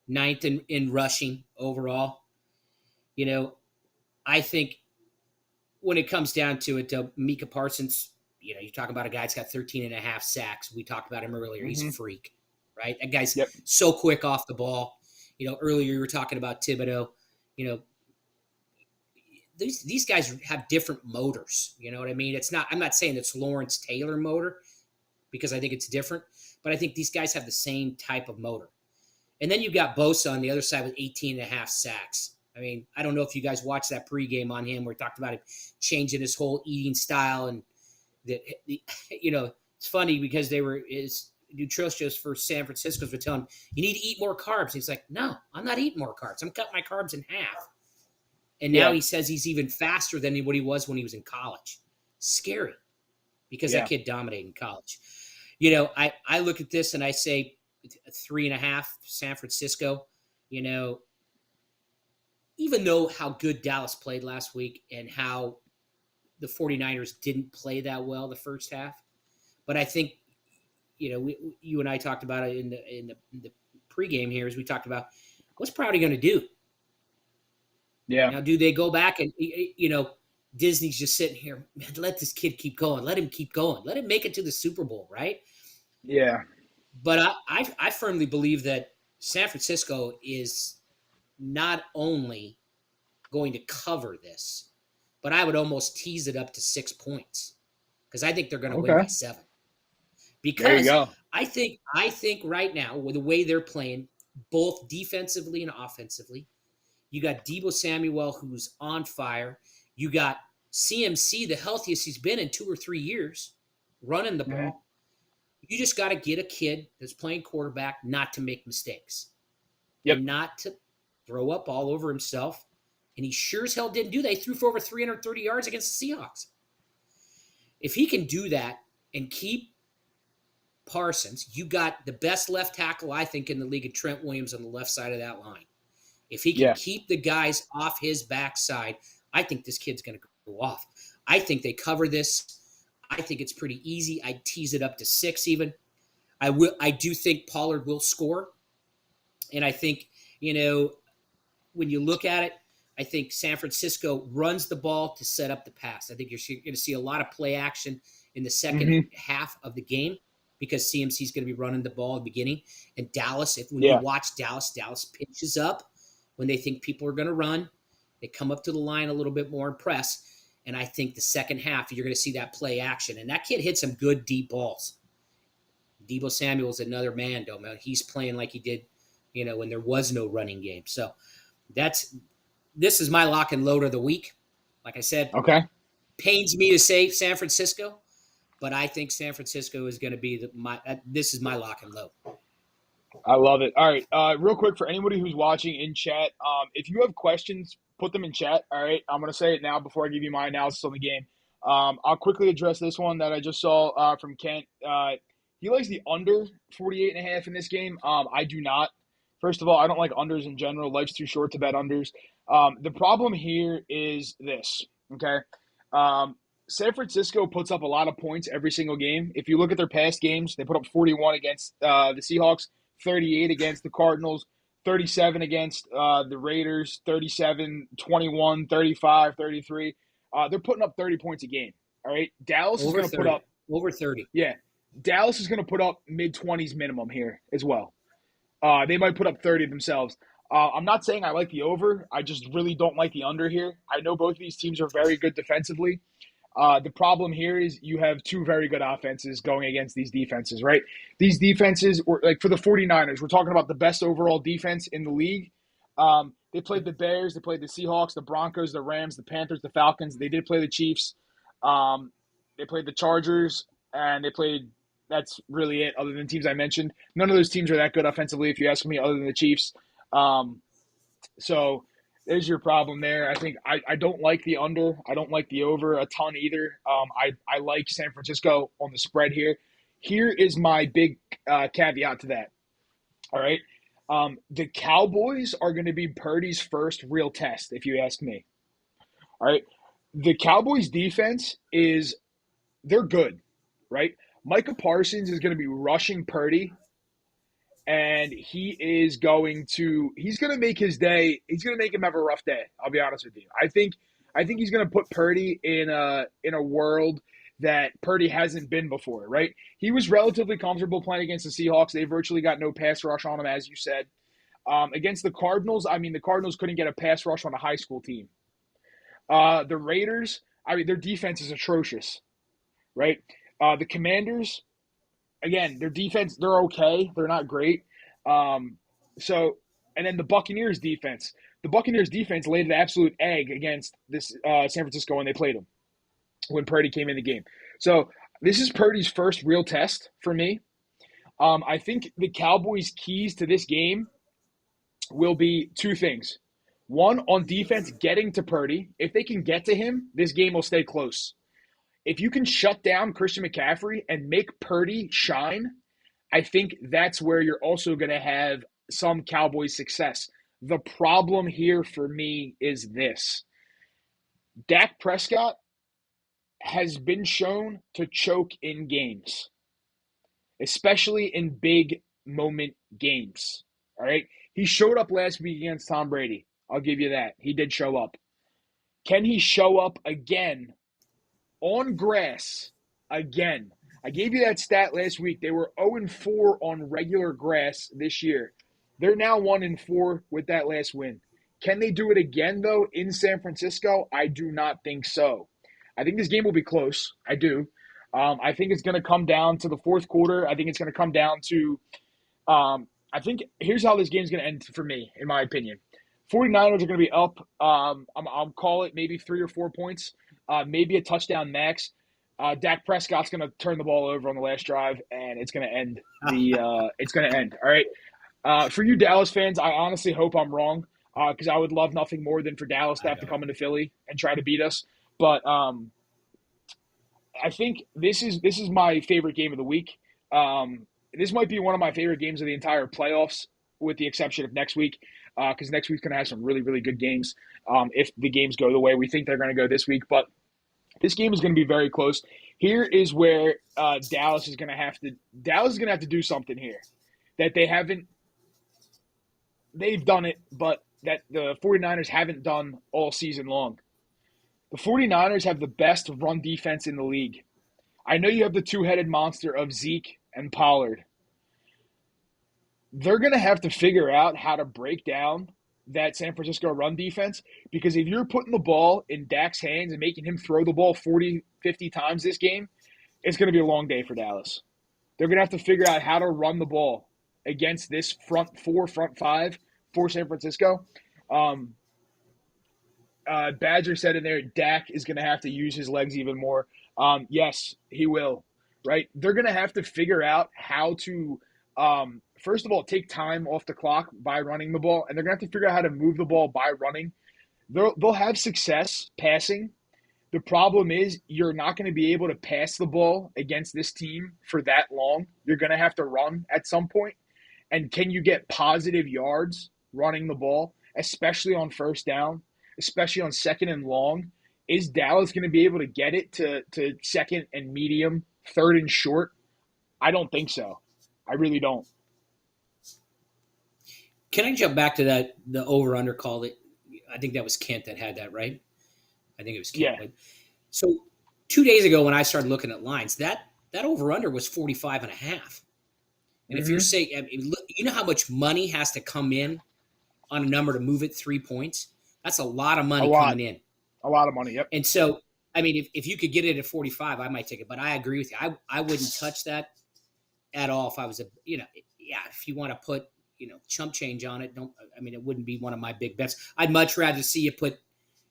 S2: 9th in rushing overall. I think when it comes down to it, Micah Parsons, you're talking about a guy that's got 13.5 sacks. We talked about him earlier.
S1: Mm-hmm.
S2: He's a freak, right? That guy's
S1: Yep.
S2: so quick off the ball. Earlier you were talking about Thibodeau. these guys have different motors. You know what I mean? I'm not saying it's Lawrence Taylor motor because I think it's different, but I think these guys have the same type of motor. And then you got Bosa on the other side with 18 and a half sacks. I mean, I don't know if you guys watched that pregame on him where he talked about him changing his whole eating style. And, it's funny because his nutritionists for San Francisco were telling him, you need to eat more carbs. He's like, no, I'm not eating more carbs. I'm cutting my carbs in half. And now he says he's even faster than what he was when he was in college. Scary because that kid dominated in college. I look at this and I say 3.5 San Francisco, even though how good Dallas played last week and how the 49ers didn't play that well the first half. But I think, you and I talked about it in the pregame here as we talked about what's Prouty going to do?
S1: Yeah.
S2: Now, do they go back and, Disney's just sitting here, man, let this kid keep going. Let him keep going. Let him make it to the Super Bowl, right?
S1: Yeah.
S2: But I firmly believe that San Francisco is not only going to cover this, but I would almost tease it up to 6 points because I think they're going to win by 7. Because I think right now with the way they're playing, both defensively and offensively, you got Deebo Samuel who's on fire. You got CMC, the healthiest he's been in 2 or 3 years, running the ball. You just got to get a kid that's playing quarterback not to make mistakes. And not to throw up all over himself. And he sure as hell didn't do that. He threw for over 330 yards against the Seahawks. If he can do that and keep Parsons, you got the best left tackle, I think, in the league, of Trent Williams on the left side of that line. If he can keep the guys off his backside, I think this kid's going to go off. I think they cover this. I think it's pretty easy. I'd tease it up to 6 even. I do think Pollard will score. And I think, when you look at it, I think San Francisco runs the ball to set up the pass. I think you're going to see a lot of play action in the second half of the game because CMC is going to be running the ball at the beginning. And Dallas, when you watch Dallas pitches up when they think people are going to run. They come up to the line a little bit more and press. And I think the second half, you're going to see that play action. And that kid hit some good deep balls. Deebo Samuel's another man, though, man. He's playing like he did, when there was no running game. So this is my lock and load of the week. Like I said, pains me to say San Francisco, but I think San Francisco is going to be this is my lock and load.
S1: I love it. All right. Real quick for anybody who's watching in chat, if you have questions, put them in chat. All right. I'm going to say it now before I give you my analysis on the game. I'll quickly address this one that I just saw from Kent. He likes the under 48.5 in this game. I do not. First of all, I don't like unders in general. Life's too short to bet unders. The problem here is this, okay? San Francisco puts up a lot of points every single game. If you look at their past games, they put up 41 against the Seahawks, 38 against the Cardinals, 37 against the Raiders, 37, 21, 35, 33. They're putting up 30 points a game, all right? Dallas is going to put up –
S2: over 30.
S1: Yeah. Dallas is going to put up mid-20s minimum here as well. They might put up 30 themselves. I'm not saying I like the over. I just really don't like the under here. I know both of these teams are very good defensively. The problem here is you have 2 very good offenses going against these defenses, right? These defenses, like for the 49ers, we're talking about the best overall defense in the league. They played the Bears, they played the Seahawks, the Broncos, the Rams, the Panthers, the Falcons. They did play the Chiefs. They played the Chargers, and they played – that's really it other than teams I mentioned. None of those teams are that good offensively, if you ask me, other than the Chiefs. So there's your problem there. I think I don't like the under. I don't like the over a ton either. I like San Francisco on the spread here. Here is my big caveat to that. All right. The Cowboys are going to be Purdy's first real test, if you ask me. All right. The Cowboys defense they're good, right? Micah Parsons is going to be rushing Purdy, and he's going to make his day. He's going to make him have a rough day. I'll be honest with you. I think he's going to put Purdy in a world that Purdy hasn't been before, right? He was relatively comfortable playing against the Seahawks. They virtually got no pass rush on him, as you said. Against the Cardinals, the Cardinals couldn't get a pass rush on a high school team. The Raiders, I mean, their defense is atrocious, right? The Commanders, again, their defense, they're okay. They're not great. Um, so, and then the Buccaneers defense. The Buccaneers defense laid an absolute egg against this San Francisco when they played them, when Purdy came in the game. So this is Purdy's first real test for me. I think the Cowboys' keys to this game will be two things. One, on defense, getting to Purdy. If they can get to him, this game will stay close. If you can shut down Christian McCaffrey and make Purdy shine, I think that's where you're also going to have some Cowboys success. The problem here for me is this. Dak Prescott has been shown to choke in games, especially in big moment games. All right? He showed up last week against Tom Brady. I'll give you that. He did show up. Can he show up again on grass again? I gave you that stat last week. They were 0-4 on regular grass this year. They're now 1-4 with that last win. Can they do it again, though, in San Francisco? I do not think so. I think this game will be close. I do. I think it's going to come down to the fourth quarter. I think it's going to come down to I think here's how this game's going to end for me, in my opinion. 49ers are going to be up. I'll call it maybe 3 or 4 points, maybe a touchdown max. Dak Prescott's going to turn the ball over on the last drive, and it's going to end. It's going to end. All right. For you Dallas fans, I honestly hope I'm wrong because I would love nothing more than for Dallas to have to come into Philly and try to beat us. But I think this is my favorite game of the week. This might be one of my favorite games of the entire playoffs, with the exception of next week, because next week's going to have some really, really good games if the games go the way we think they're going to go this week. But this game is going to be very close. Here is where Dallas is going to have to do something here that they haven't. They've done it, but that the 49ers haven't done all season long. The 49ers have the best run defense in the league. I know you have the two-headed monster of Zeke and Pollard. They're going to have to figure out how to break down that San Francisco run defense, because if you're putting the ball in Dak's hands and making him throw the ball 40, 50 times this game, it's going to be a long day for Dallas. They're going to have to figure out how to run the ball against this front five for San Francisco. Badger said in there, Dak is going to have to use his legs even more. Yes, he will, right? They're going to have to figure out how to, first of all, take time off the clock by running the ball, and they're going to have to figure out how to move the ball by running. They'll have success passing. The problem is you're not going to be able to pass the ball against this team for that long. You're going to have to run at some point. And can you get positive yards running the ball, especially on first down, especially on second and long? Is Dallas going to be able to get it to second and medium, third and short? I don't think so. I really don't.
S2: Can I jump back to the over-under call? That I think that was Kent that had that, right? I think it was Kent.
S1: Yeah.
S2: So 2 days ago when I started looking at lines, that over-under was 45.5. And if you're saying, I mean, look, you know how much money has to come in on a number to move it 3 points? That's a lot of money coming in.
S1: A lot of money, yep.
S2: And so, I mean, if you could get it at 45, I might take it. But I agree with you. I wouldn't touch that at all if I was if you want to put, chump change on it, it wouldn't be one of my big bets. I'd much rather see you put,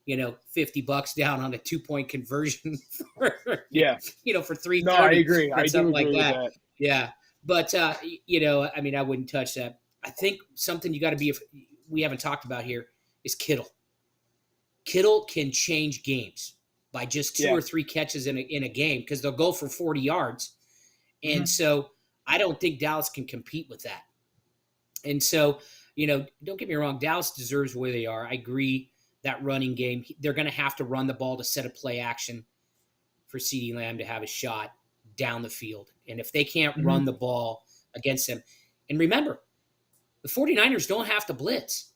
S2: $50 down on a 2-point conversion for, for 330.
S1: No, I agree. I do agree
S2: like
S1: with
S2: that.
S1: that.
S2: Yeah. But, I wouldn't touch that. I think something you got to we haven't talked about here is Kittle. Kittle can change games by just 2 or 3 catches in a game, because they'll go for 40 yards. And so I don't think Dallas can compete with that. And so, don't get me wrong, Dallas deserves where they are. I agree that running game, they're going to have to run the ball to set a play action for CeeDee Lamb to have a shot down the field. And if they can't run the ball against them, and remember, the 49ers don't have to blitz.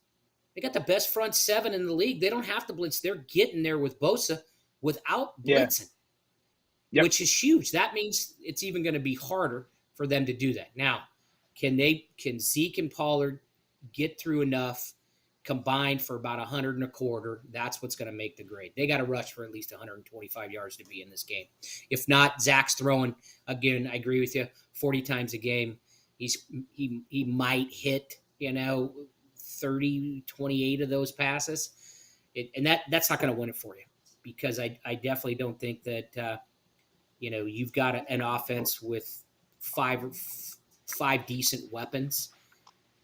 S2: They got the best front 7 in the league. They don't have to blitz. They're getting there with Bosa without blitzing, which is huge. That means it's even going to be harder for them to do that. Now, can Zeke and Pollard get through enough combined for about 100 and a quarter. That's what's going to make the grade. They got to rush for at least 125 yards to be in this game. If not, Zach's throwing, again, I agree with you, 40 times a game. He might hit, 30, 28 of those passes. And that's not going to win it for you, because I definitely don't think that, you've got an offense with five decent weapons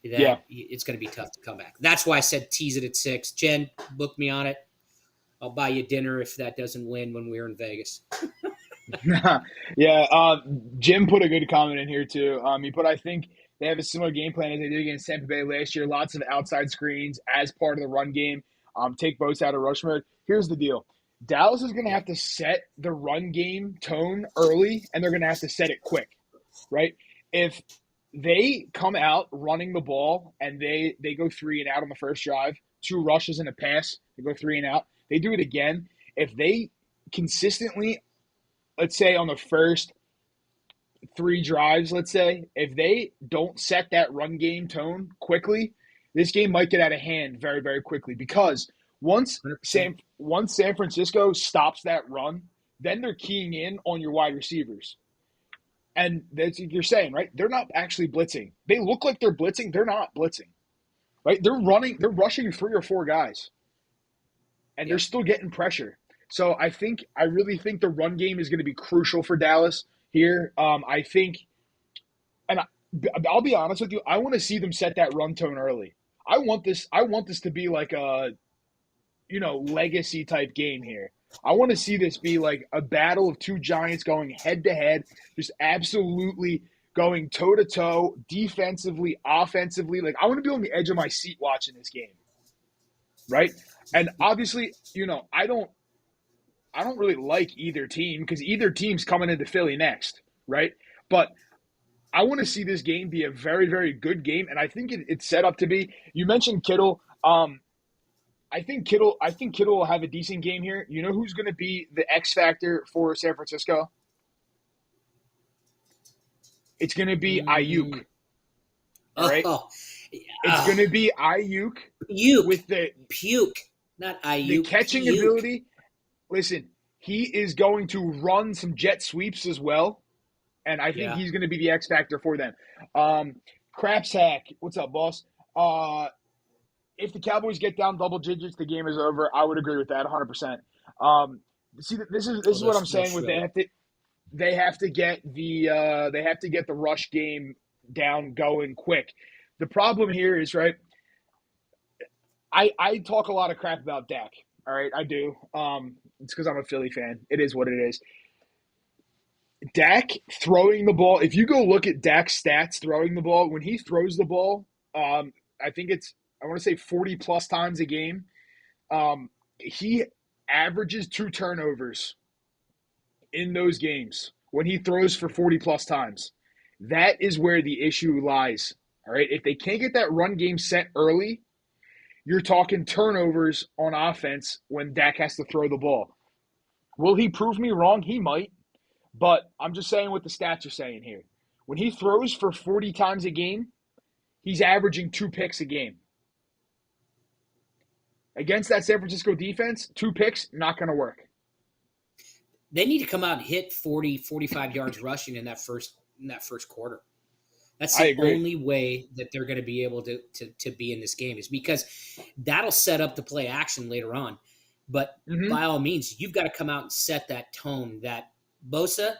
S2: that it's going to be tough to come back. That's why I said tease it at 6. Jen, book me on it. I'll buy you dinner if that doesn't win when we're in Vegas.
S1: Jim put a good comment in here too. He put, I think they have a similar game plan as they did against Tampa Bay last year. Lots of outside screens as part of the run game. Take boats out of rush mode. Here's the deal. Dallas is going to have to set the run game tone early, and they're going to have to set it quick, right? If they come out running the ball and they go 3 and out on the first drive, 2 rushes and a pass, they go 3 and out, they do it again. If they consistently, let's say on the first 3 drives, if they don't set that run game tone quickly, this game might get out of hand very, very quickly, because once San Francisco stops that run, then they're keying in on your wide receivers. And that's what you're saying, right? They're not actually blitzing. They look like they're blitzing. They're not blitzing, right? They're rushing 3 or 4 guys, and they're still getting pressure. So I really think the run game is going to be crucial for Dallas here. I think, and I'll be honest with you, I want to see them set that run tone early. I want this to be like a, legacy type game here. I want to see this be like a battle of 2 giants going head to head, just absolutely going toe to toe, defensively, offensively. Like, I want to be on the edge of my seat watching this game, right? And obviously, I don't really like either team, because either team's coming into Philly next, right? But I want to see this game be a very, very good game, and I think it's set up to be. You mentioned Kittle. I think Kittle will have a decent game here. You know who's going to be the X factor for San Francisco? It's going to be Ayuk. All right? It's going to be Ayuk. With the
S2: puke, not Ayuk.
S1: The catching ability. Listen, he is going to run some jet sweeps as well, and I think he's going to be the X factor for them. Craps Hack, what's up, boss? If the Cowboys get down double digits, the game is over. I would agree with that 100%. See, this is what I'm saying with they have to get the rush game down going quick. The problem here is, right, I talk a lot of crap about Dak. All right, I do. It's because I'm a Philly fan. It is what it is. Dak throwing the ball, if you go look at Dak's stats throwing the ball, when he throws the ball, I want to say 40-plus times a game, he averages 2 turnovers in those games when he throws for 40-plus times. That is where the issue lies, all right? If they can't get that run game set early, you're talking turnovers on offense when Dak has to throw the ball. Will he prove me wrong? He might. But I'm just saying what the stats are saying here. When he throws for 40 times a game, he's averaging 2 picks a game. Against that San Francisco defense, 2 picks, not going to work.
S2: They need to come out and hit 40, 45 yards rushing in that first quarter. That's the only way that they're going to be able to be in this game, is because that'll set up the play action later on. But by all means, you've got to come out and set that tone that, Bosa,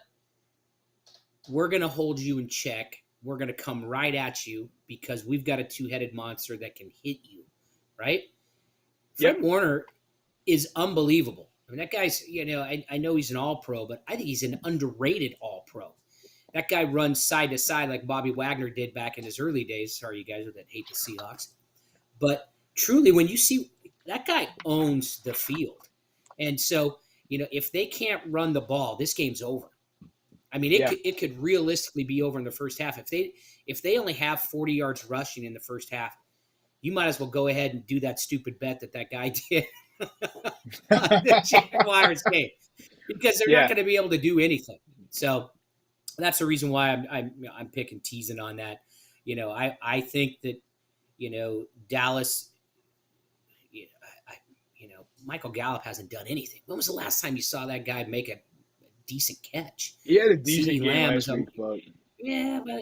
S2: we're going to hold you in check. We're going to come right at you because we've got a 2-headed monster that can hit you, right? Fred Warner is unbelievable. I mean, that guy's, I know he's an all-pro, but I think he's an underrated all-pro. That guy runs side to side like Bobby Wagner did back in his early days. Sorry, you guys that hate the Seahawks. But truly, when you see that guy owns the field. And so, if they can't run the ball, this game's over. I mean, it could realistically be over in the first half. If they only have 40 yards rushing in the first half, you might as well go ahead and do that stupid bet that guy did on the Jaguars game, because they're not going to be able to do anything. So that's the reason why I'm teasing on that. I think that Dallas Michael Gallup hasn't done anything. When was the last time you saw that guy make a decent catch?
S1: He had a
S2: CeeDee
S1: decent game
S2: Lamb
S1: last
S2: is
S1: week, but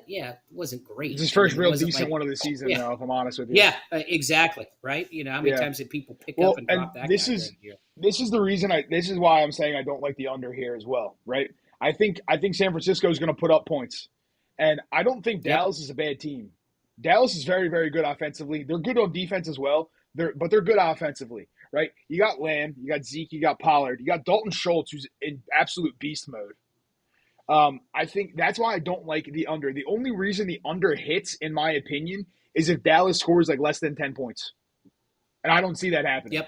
S2: it wasn't great.
S1: it's his
S2: I
S1: first
S2: mean, it
S1: real
S2: wasn't
S1: decent
S2: like,
S1: one of the season,
S2: yeah,
S1: though, if I'm honest with you.
S2: yeah, exactly, right? How many
S1: Yeah.
S2: times did people pick
S1: Well,
S2: up and
S1: and
S2: drop that
S1: this
S2: guy
S1: is
S2: during the year?
S1: this is why I'm saying I don't like the under here as well, right? I think San Francisco is going to put up points, and I don't think
S2: Yep.
S1: Dallas is a bad team. Dallas is very, very good offensively. They're good on defense as well. They're good offensively, right? You got Lamb, you got Zeke, you got Pollard, you got Dalton Schultz, who's in absolute beast mode. I think that's why I don't like the under. The only reason the under hits, in my opinion, is if Dallas scores like less than 10 points, and I don't see that happening.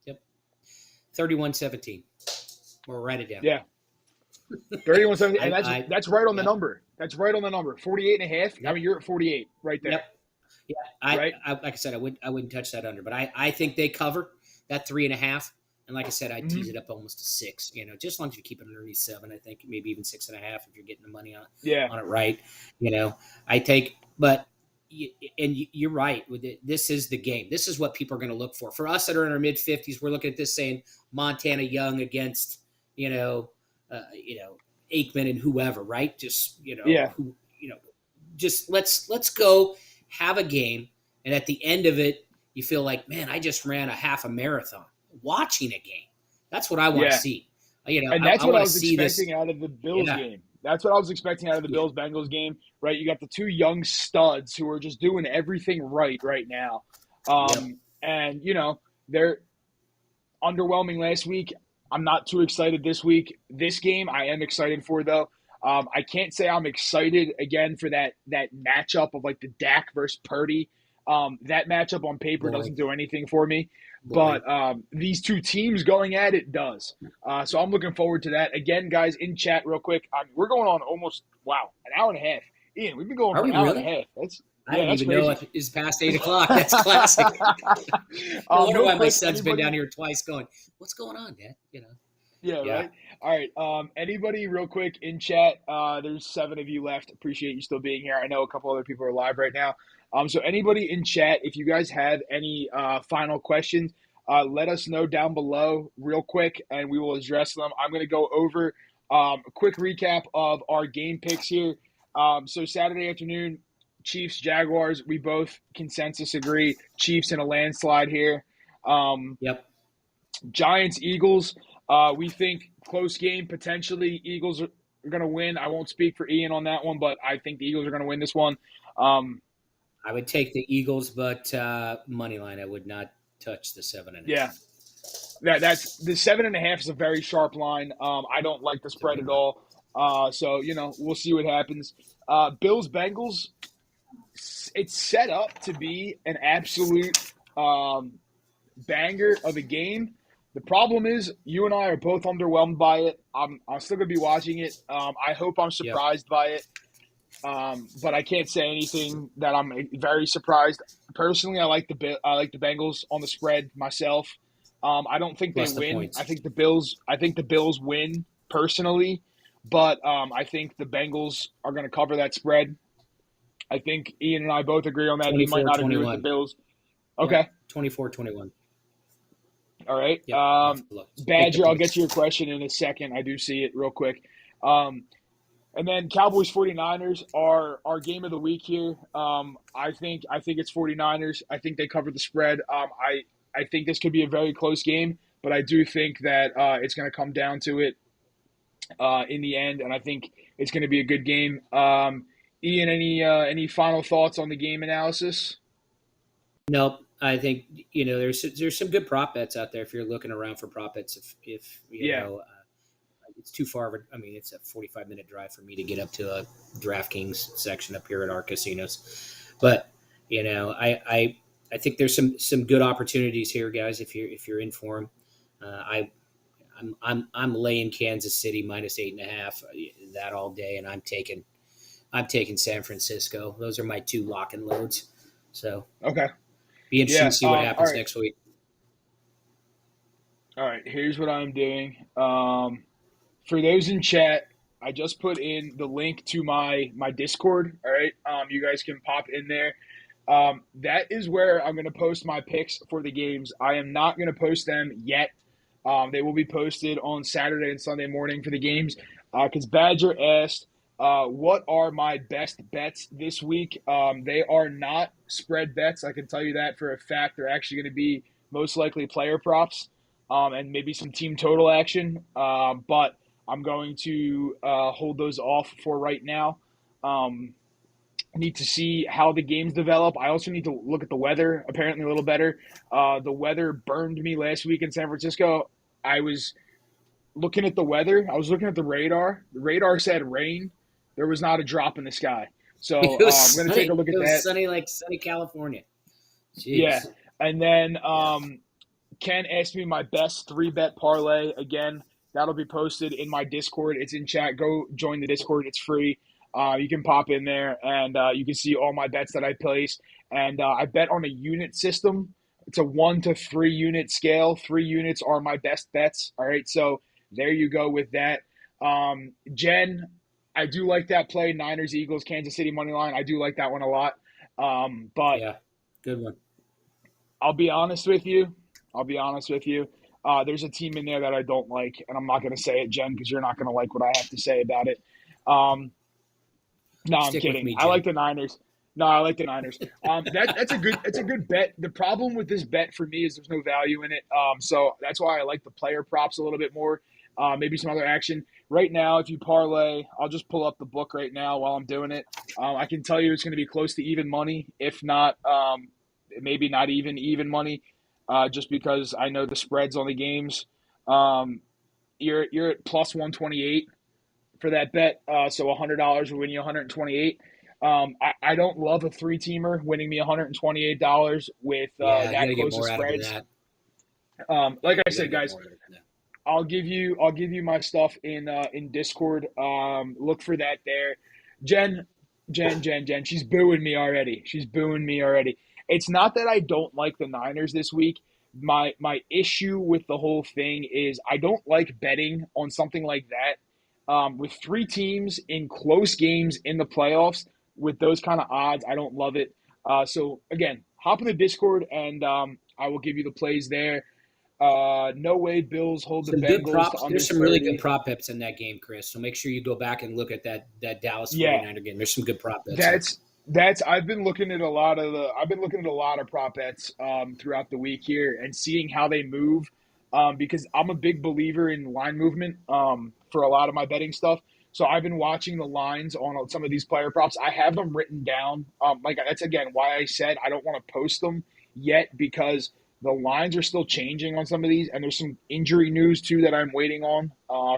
S2: Yep. 31-17. We'll write it down.
S1: Yeah. 31-17, and that's right on the number. That's right on the number. 48.5. I mean, you're at 48 right there.
S2: Yep. Yeah.
S1: Right?
S2: Like I said, I wouldn't touch that under, but I think they cover that 3.5. And like I said, I'd tease it up almost to 6. Just as long as you keep it underneath 7, I think maybe even 6.5 if you're getting the money on it right. I take, but you're right. This is the game. This is what people are going to look for. For us that are in our mid 50s, we're looking at this saying Montana Young against Aikman and whoever, right? Just just let's go have a game, and at the end of it, you feel like, man, I just ran a half a marathon watching a game. That's what I want to see.
S1: And that's what I was expecting
S2: this
S1: out of the Bills game. That's what I was expecting out of the Bills-Bengals game, right? You got the two young studs who are just doing everything right now. And, they're underwhelming last week. I'm not too excited this week. This game I am excited for, though. I can't say I'm excited, again, for that matchup of, like, the Dak versus Purdy. That matchup on paper doesn't do anything for me. But these two teams going at it does. So I'm looking forward to that. Again, guys, in chat real quick, we're going on almost, an hour and a half. Ian, we've been going for an hour and a half.
S2: I didn't even know it's past 8 o'clock. That's classic. I wonder why my son's been down here twice going, what's going on, Dad?
S1: Yeah, right? All right. Anybody real quick in chat? There's 7 of you left. Appreciate you still being here. I know a couple other people are live right now. So anybody in chat, if you guys have any final questions, let us know down below real quick, and we will address them. I'm going to go over a quick recap of our game picks here. So Saturday afternoon, Chiefs, Jaguars, we both consensus agree. Chiefs in a landslide here. Giants, Eagles, we think close game, potentially. Eagles are going to win. I won't speak for Ian on that one, but I think the Eagles are going to win this one.
S2: I would take the Eagles, but money line, I would not touch the 7.5.
S1: Yeah, that's the 7.5 is a very sharp line. I don't like the spread at all. So we'll see what happens. Bills Bengals, it's set up to be an absolute banger of a game. The problem is you and I are both underwhelmed by it. I'm still gonna be watching it. I hope I'm surprised by it. But I can't say anything that I'm very surprised. Personally, I like the Bengals on the spread myself. I don't think they win. I think the Bills win personally, but I think the Bengals are going to cover that spread. I think Ian and I both agree on that. He might not agree with the Bills. Okay.
S2: 24-21.
S1: All right. Badger, I'll get to your question in a second. I do see it real quick. And then Cowboys 49ers are our game of the week here. I think it's 49ers. I think they cover the spread. I think this could be a very close game, but I do think that it's going to come down to it in the end, and I think it's going to be a good game. Ian, any final thoughts on the game analysis?
S2: Nope. I think there's some good prop bets out there if you're looking around for prop bets. If you know. It's too far of it's a 45-minute drive for me to get up to a DraftKings section up here at our casinos. But, I think there's some good opportunities here, guys, if you're in for them. I'm laying Kansas City minus 8.5 that all day, and I'm taking San Francisco. Those are my 2 lock and loads. So
S1: okay.
S2: Be interesting to see what happens next week.
S1: All right, here's what I'm doing. For those in chat, I just put in the link to my Discord. All right, you guys can pop in there. That is where I'm going to post my picks for the games. I am not going to post them yet. They will be posted on Saturday and Sunday morning for the games. Because Badger asked, what are my best bets this week? They are not spread bets. I can tell you that for a fact. They're actually going to be most likely player props and maybe some team total action. But I'm going to hold those off for right now. Need to see how the games develop. I also need to look at the weather, apparently a little better. The weather burned me last week in San Francisco. I was looking at the weather. I was looking at the radar. The radar said rain. There was not a drop in the sky. So
S2: It was
S1: I'm going to
S2: sunny.
S1: take a look at
S2: It was
S1: that.
S2: sunny, like sunny California. Jeez.
S1: Yeah. And then Ken asked me my best 3-bet parlay. Again, that'll be posted in my Discord. It's in chat. Go join the Discord. It's free. You can pop in there, and you can see all my bets that I place. And I bet on a unit system. It's a 1 to 3 unit scale. 3 units are my best bets. All right, so there you go with that. Jen, I do like that play, Niners, Eagles, Kansas City money line. I do like that one a lot. But
S2: Yeah, good one.
S1: I'll be honest with you. There's a team in there that I don't like, and I'm not going to say it, Jen, because you're not going to like what I have to say about it. No, I'm
S2: Stick
S1: kidding.
S2: with me,
S1: I
S2: Jen.
S1: like the Niners. No, I like the Niners. That's a good bet. The problem with this bet for me is there's no value in it. So that's why I like the player props a little bit more. Maybe some other action. Right now, if you parlay, I'll just pull up the book right now while I'm doing it. I can tell you it's going to be close to even money, if not, maybe not even money, just because I know the spreads on the games. You're at plus 128 for that bet. So $100 will win you 128. I don't love a 3-teamer winning me $128 with
S2: Yeah, you
S1: that
S2: got to get
S1: close of
S2: more out of
S1: spreads.
S2: that.
S1: Like I
S2: You got to
S1: said,
S2: get
S1: guys,
S2: more out of that.
S1: I'll give you my stuff in Discord. Look for that there. Jen. She's booing me already. It's not that I don't like the Niners this week. My issue with the whole thing is I don't like betting on something like that. With 3 teams in close games in the playoffs with those kind of odds, I don't love it. So again, hop in the Discord and I will give you the plays there. No way Bills hold the
S2: Some good
S1: Bengals to
S2: props.
S1: under
S2: There's some really good
S1: 30.
S2: prop bets in that game, Chris. So make sure you go back and look at that Dallas
S1: Yeah,
S2: 49er game. There's some good prop bets there.
S1: that's I've been looking at a lot of prop bets throughout the week here and seeing how they move because I'm a big believer in line movement for a lot of my betting stuff. So I've been watching the lines on some of these player props. I have them written down. Like that's again why I said I don't want to post them yet because the lines are still changing on some of these, and there's some injury news too that I'm waiting on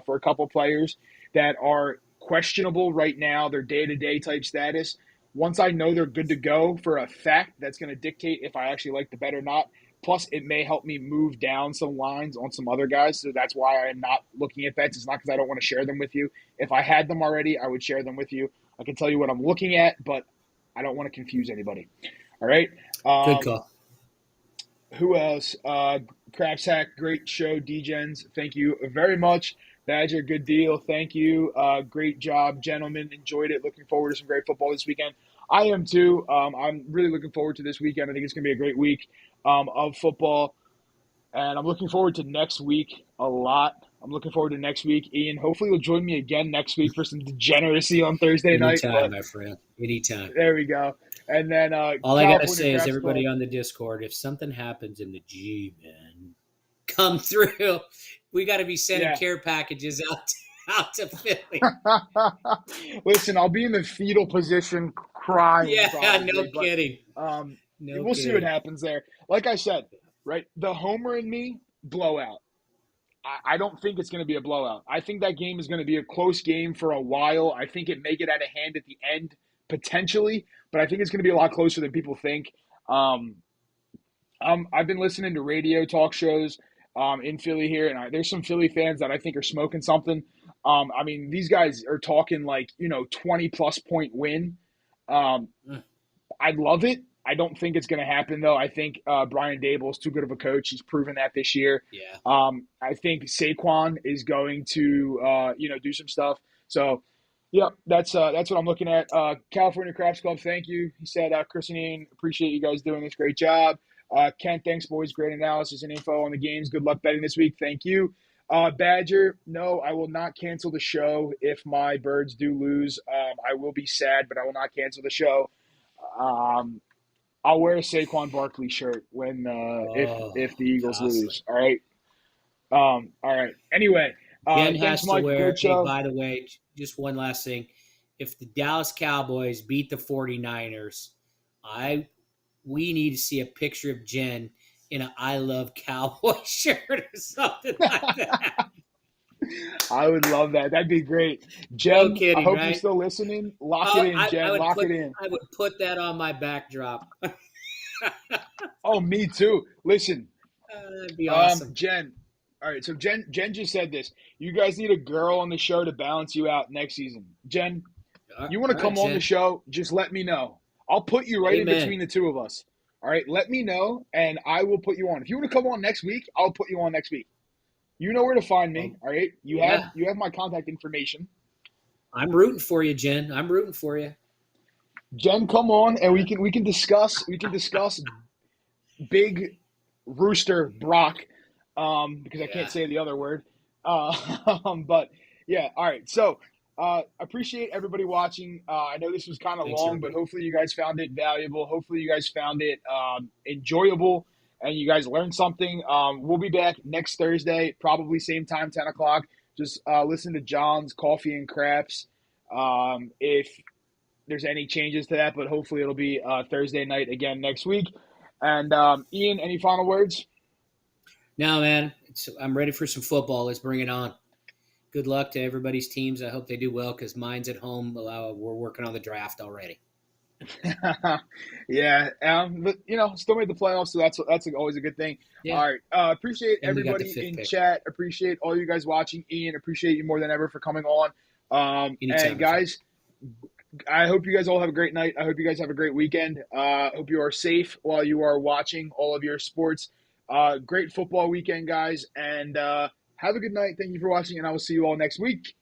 S1: for a couple players that are questionable right now. Their day-to-day type status. Once I know they're good to go for a fact, that's going to dictate if I actually like the bet or not. Plus, it may help me move down some lines on some other guys. So that's why I'm not looking at bets. It's not because I don't want to share them with you. If I had them already, I would share them with you. I can tell you what I'm looking at, but I don't want to confuse anybody. All right.
S2: Good call.
S1: Who else? Craps Hack, great show, D-Gens. Thank you very much. Badger, good deal. Thank you. Great job, gentlemen. Enjoyed it. Looking forward to some great football this weekend. I am too. I'm really looking forward to this weekend. I think it's going to be a great week of football. And I'm looking forward to next week a lot. I'm looking forward to next week. Ian, hopefully you'll join me again next week for some degeneracy on Thursday night.
S2: Anytime, my friend. Anytime.
S1: There we go. And then
S2: all I gotta
S1: California
S2: say is
S1: Craps
S2: everybody
S1: Club.
S2: on the Discord, if something happens in the G, man, come through. We got to be sending care packages out to Philly.
S1: Listen, I'll be in the fetal position crying.
S2: Yeah,
S1: probably,
S2: no kidding.
S1: We'll see what happens there. Like I said, right, the homer in me, blowout. I don't think it's going to be a blowout. I think that game is going to be a close game for a while. I think it may get out of hand at the end, potentially, but I think it's going to be a lot closer than people think. I've been listening to radio talk shows in Philly here, and there's some Philly fans that I think are smoking something. I mean, these guys are talking 20-plus point win. I'd love it. I don't think it's going to happen, though. I think Brian Dable is too good of a coach. He's proven that this year.
S2: Yeah.
S1: I think Saquon is going to, do some stuff. So Yep, that's what I'm looking at. California Craps Club, thank you. He said, Chris and Ian, appreciate you guys doing this. Great job. Ken, thanks, boys. Great analysis and info on the games. Good luck betting this week. Thank you. Badger, no, I will not cancel the show if my Birds do lose. I will be sad, but I will not cancel the show. Um, I'll wear a Saquon Barkley shirt when if the Eagles
S2: costly.
S1: lose. All right. All right. Anyway,
S2: Jen
S1: thanks,
S2: has to
S1: Mike.
S2: wear,
S1: Great
S2: hey,
S1: show.
S2: by the way, just one last thing. If the Dallas Cowboys beat the 49ers, we need to see a picture of Jen in an I Love Cowboy shirt or something like that.
S1: I would love that. That'd be great.
S2: No
S1: Jen, I
S2: kidding,
S1: hope you're
S2: right?
S1: still listening. Lock it
S2: Oh,
S1: in, Jen. Lock it in.
S2: I would put that on my backdrop.
S1: Oh, me too. Listen,
S2: That'd be awesome.
S1: Jen. All right, so Jen just said this. You guys need a girl on the show to balance you out next season. Jen, you want to
S2: All
S1: come
S2: right,
S1: on the
S2: Jen.
S1: show? Just let me know. I'll put you right in
S2: Amen.
S1: between the two of us. All right, let me know, and I will put you on. If you want to come on next week, I'll put you on next week. You know where to find me. All right, you have my contact information.
S2: I'm rooting for you, Jen. I'm rooting for you.
S1: Jen, come on, and we can discuss Big Rooster Brock, because I can't say the other word. But yeah, all right. So appreciate everybody watching. I know this was kind of
S2: Thanks,
S1: long,
S2: everybody.
S1: but hopefully you guys found it valuable. Hopefully you guys found it enjoyable, and you guys learned something. We'll be back next Thursday, probably same time, 10 o'clock. Just listen to John's Coffee and Craps. If there's any changes to that, but hopefully it'll be Thursday night again next week. And Ian, any final words?
S2: No, man. I'm ready for some football. Let's bring it on. Good luck to everybody's teams. I hope they do well because mine's at home. We're working on the draft already.
S1: Yeah, but still made the playoffs, so that's always a good thing.
S2: Yeah.
S1: All right, appreciate
S2: And we got the
S1: everybody
S2: fifth
S1: in
S2: pick.
S1: chat. Appreciate all you guys watching. Ian, appreciate you more than ever for coming on.
S2: Anytime,
S1: And guys, I hope you guys all have a great night. I hope you guys have a great weekend. Hope you are safe while you are watching all of your sports. Great football weekend, guys, and have a good night. Thank you for watching, and I will see you all next week.